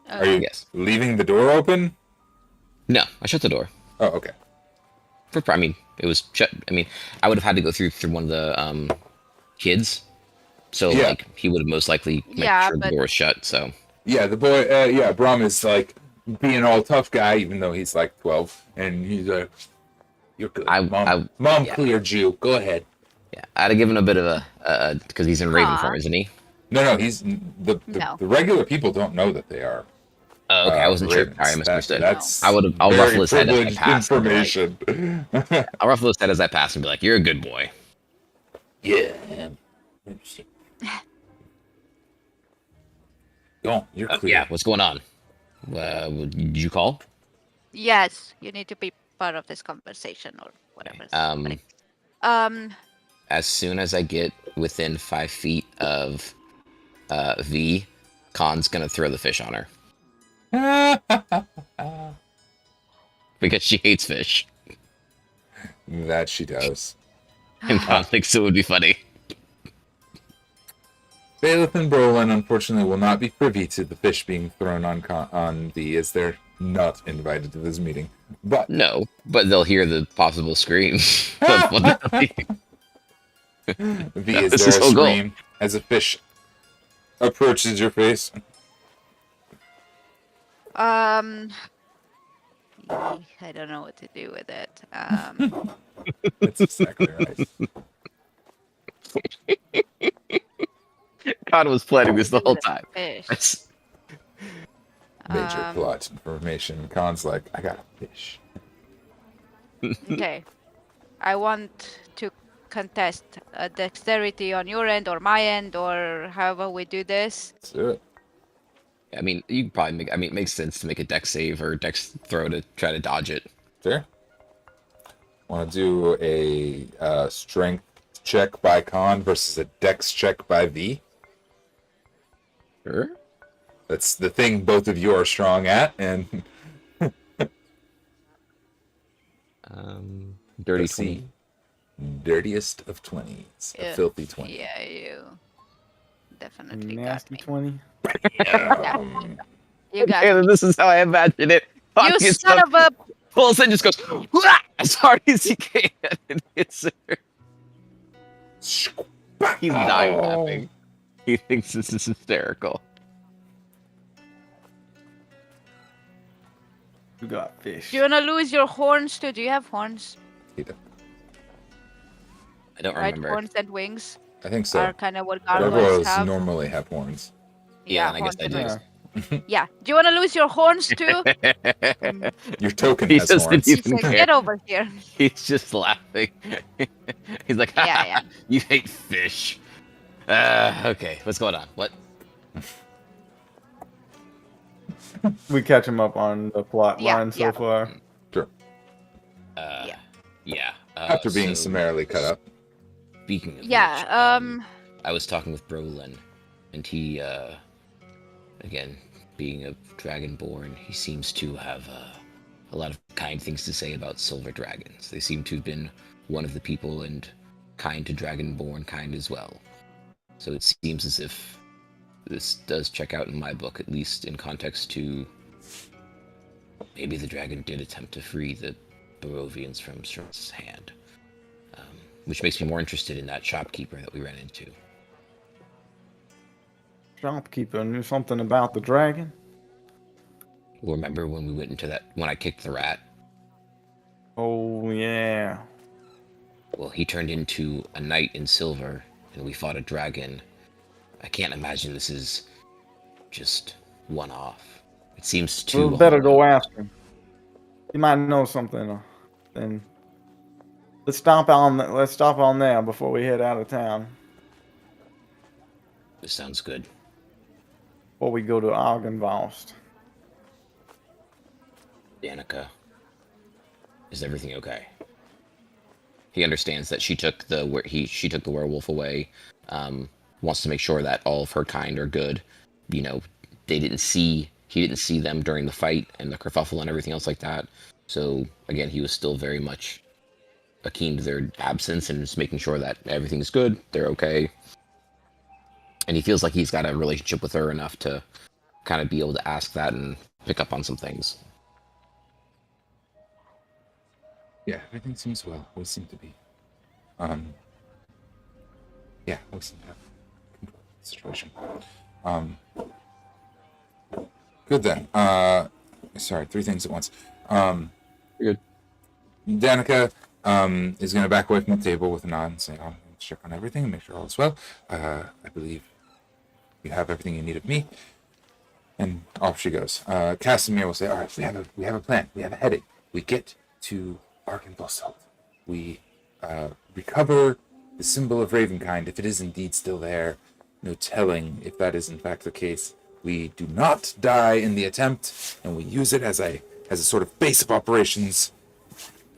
Are you Yes. leaving the door open? No, I shut the door. Oh, okay. I mean, it was shut. I mean, I would have had to go through one of the kids. So, like, he would have most likely made sure the door was shut, so. Yeah, the boy, Brom is, like, being all tough guy, even though he's, like, 12. And he's like, you're good. Mom cleared you. Go ahead. Yeah, I'd have given a bit of a because he's in Raven form, isn't he? No, he's the regular people don't know that they are. Oh, okay, I wasn't sure. I misunderstood. I'll ruffle his head as I pass. Information. I'll ruffle his head as I pass and be like, "You're a good boy." Yeah. Go. You're clear. Yeah. What's going on? Did you call? Yes, you need to be part of this conversation or whatever. As soon as I get within 5 feet of V, Kahn's gonna throw the fish on her. Because she hates fish. That she does. And Kahn thinks it would be funny. Phaleth and Brolin, unfortunately, will not be privy to the fish being thrown on V, as they're not invited to this meeting. But no, but they'll hear the possible scream. V is there a scream as a fish approaches your face. I don't know what to do with it. That's exactly right. Kahn was planning this the whole time. Major plot information. Kahn's like, I got a fish. Okay. I want to contest dexterity on your end or my end or however we do this. Let's do it. I mean, you can probably it makes sense to make a dex save or dex throw to try to dodge it. Fair. Want to do a strength check by Kahn versus a dex check by V? Sure. That's the thing both of you are strong at, and dirty 20. dirtiest of 20s. A filthy 20. Yeah, you definitely Nasty got me. 20. You got Taylor, me. this is how I imagine it. You Pockets son up, of a... all of a sudden just goes "Wah!" as hard as he can and hits her. He's dying laughing. He thinks this is hysterical. You got fish. Do you want to lose your horns too? Do you have horns? I don't Right, remember. horns and wings I think so. are kind of what gargoyles Gargoyles have. normally have horns. Yeah, and I guess horns I and do. wings. Yeah. Do you want to lose your horns too? Your token He has doesn't horns. even He's like, care. get over here. He's just laughing. He's like, Yeah. You hate fish. Okay, what's going on? What? We catch him up on the plot Yeah, line so yeah. far. Sure. Yeah. After being so, summarily cut up. Speaking of Yeah, which, I was talking with Brolin, and he, again, being a dragonborn, he seems to have a lot of kind things to say about silver dragons. They seem to have been one of the people and kind to dragonborn kind as well. So it seems as if this does check out in my book, at least in context to maybe the dragon did attempt to free the Barovians from Strahd's hand. Which makes me more interested in that shopkeeper that we ran into. Shopkeeper knew something about the dragon. Remember when we went into when I kicked the rat? Oh, yeah. Well, he turned into a knight in silver, and we fought a dragon. I can't imagine this is just one-off. It seems too... We better go ask him. He might know something. Then let's stop on there before we head out of town. This sounds good. Before we go to Argynvost. Danica, is everything okay? He understands that she took the werewolf away. Wants to make sure that all of her kind are good. You know, he didn't see them during the fight and the kerfuffle and everything else like that. So again, he was still very much keen to their absence and just making sure that everything's good, they're okay. And he feels like he's got a relationship with her enough to kind of be able to ask that and pick up on some things. Yeah, everything seems well. We seem to be. Yeah, we seem to have control of the situation. Good then. Sorry, 3 things at once. You're good. Danica is going to back away from the table with a nod and say, "I'll check on everything and make sure all is well. I believe you have everything you need of me." And off she goes. Casimir will say, "All right, we have a plan. We have a heading. We get to Arcane. We recover the symbol of Ravenkind, if it is indeed still there. No telling if that is in fact the case. We do not die in the attempt, and we use it as a sort of base of operations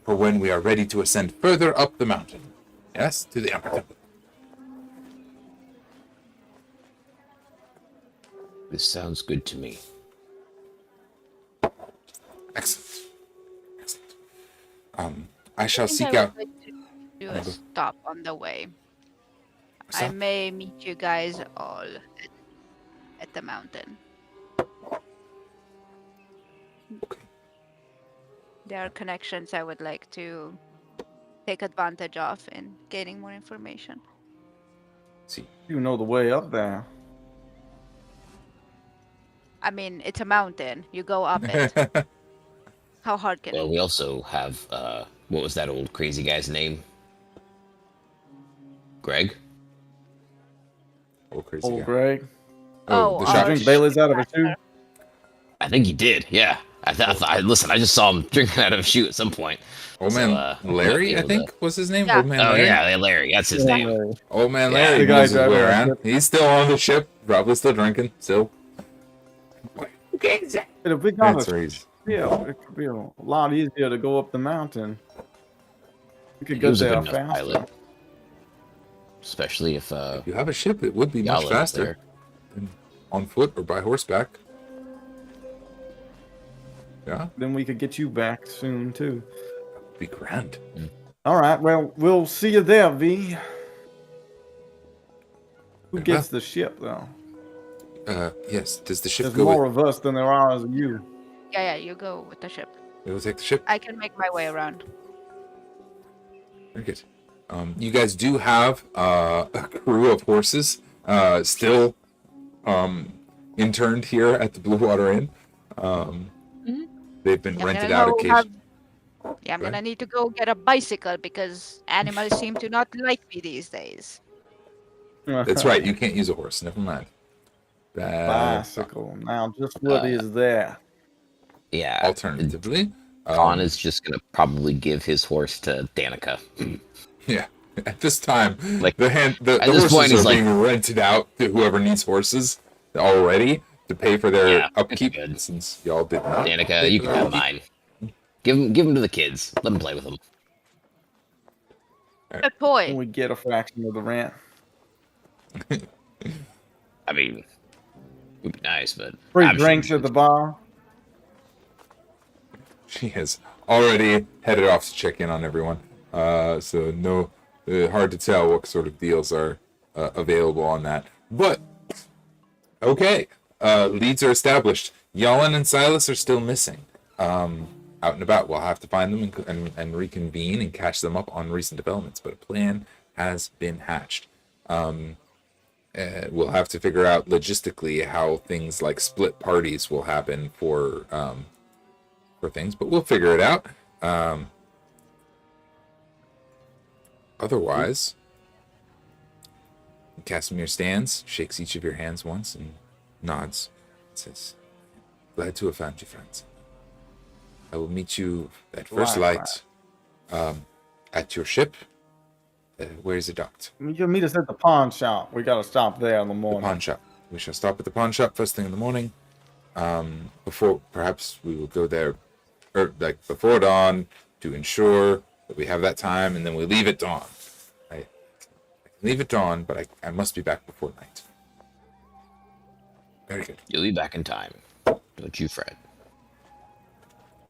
for when we are ready to ascend further up the mountain. Yes, to the Upper Temple." This sounds good to me. Excellent. I shall think seek I out. would like to do a Okay. stop on the way. I Stop? may meet you guys all at the mountain. Okay. There are connections I would like to take advantage of in gaining more information. See. You know the way up there. I mean, it's a mountain. You go up it. How hard can Well, it we also have, what was that old crazy guy's name? Greg? Oh, crazy Old guy. Greg. Oh, the our shot. Drink Bailey's out of a tube. I think he did, yeah. Listen, I just saw him drinking out of a shoe at some point. Old So, man I'm not Larry, I able think to- was his name. Yeah. Old man Oh, Larry. yeah, Larry, that's his name. Old man Yeah. Larry The guy knows his way driving the around. ship. He's still on the ship, probably still drinking. Still. If we got That's a right. yeah, it could be a lot easier to go up the mountain. We could He get was a there good enough faster. pilot. Especially if, If you have a ship, it would be much Jalin was faster there. than on foot or by horseback. Yeah, Then we could get you back soon too. be grand. All right. Well, we'll see you there, V. Who gets the ship, though? Yes. Does the ship There's go more with... of us than there are of you. Yeah, you go with the ship. We'll take the ship? I can make my way around. Very good. You guys do have a crew of horses still interned here at the Blue Water Inn. They've been rented out occasionally. I'm gonna need to go get a bicycle because animals seem to not like me these days. That's right. You can't use a horse. Never mind. Bicycle. Now, just what is there? Yeah. Alternatively, Kahn is just gonna probably give his horse to Danica. Yeah. At this time, Like, the horses are being rented out to whoever needs horses already to pay for their upkeep. Since y'all did not. Danica, you can have mine. Give them to the kids. Let them play with them. Good boy. We get a fraction of the rent. I mean, it would be nice, but Free drinks at the bar. She has already headed off to check in on everyone. So no, hard to tell what sort of deals are available on that. But okay, leads are established. Jalin and Silas are still missing. Out and about. We'll have to find them and reconvene and catch them up on recent developments. But a plan has been hatched. We'll have to figure out logistically how things like split parties will happen for things, but we'll figure it out. Otherwise, Casimir stands, shakes each of your hands once, and nods. Says, "Glad to have found you, friends. I will meet you at first light at your ship. Where is it docked?" You can meet us at the pawn shop. We gotta stop there in the morning. The pawn shop. We shall stop at the pawn shop first thing in the morning. Before, perhaps we will go there, before dawn, to ensure that we have that time, and then we leave at dawn. I can leave at dawn, but I must be back before night. Very good. You'll be back in time. Don't you fret.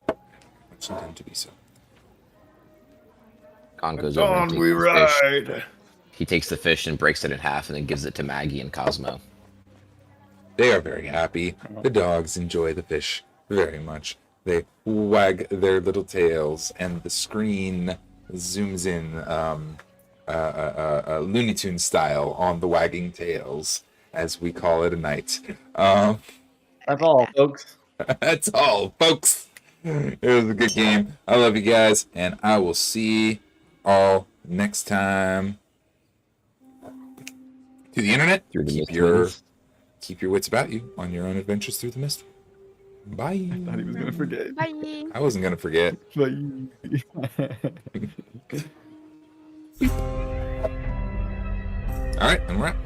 Much intend to be so. Kahn goes over and we takes the fish. ride. He takes the fish and breaks it in half and then gives it to Maggie and Cosmo. They are very happy. The dogs enjoy the fish very much. They wag their little tails, and the screen zooms in Looney Tunes style on the wagging tails as we call it a night. That's all, folks. That's all, folks. It was a good game. I love you guys, and I will see all next time. To the internet, Through the keep your wits about you on your own adventures through the mist. Bye. I thought he was gonna forget. Bye. I wasn't gonna forget. Bye. All right, and we're out.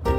it.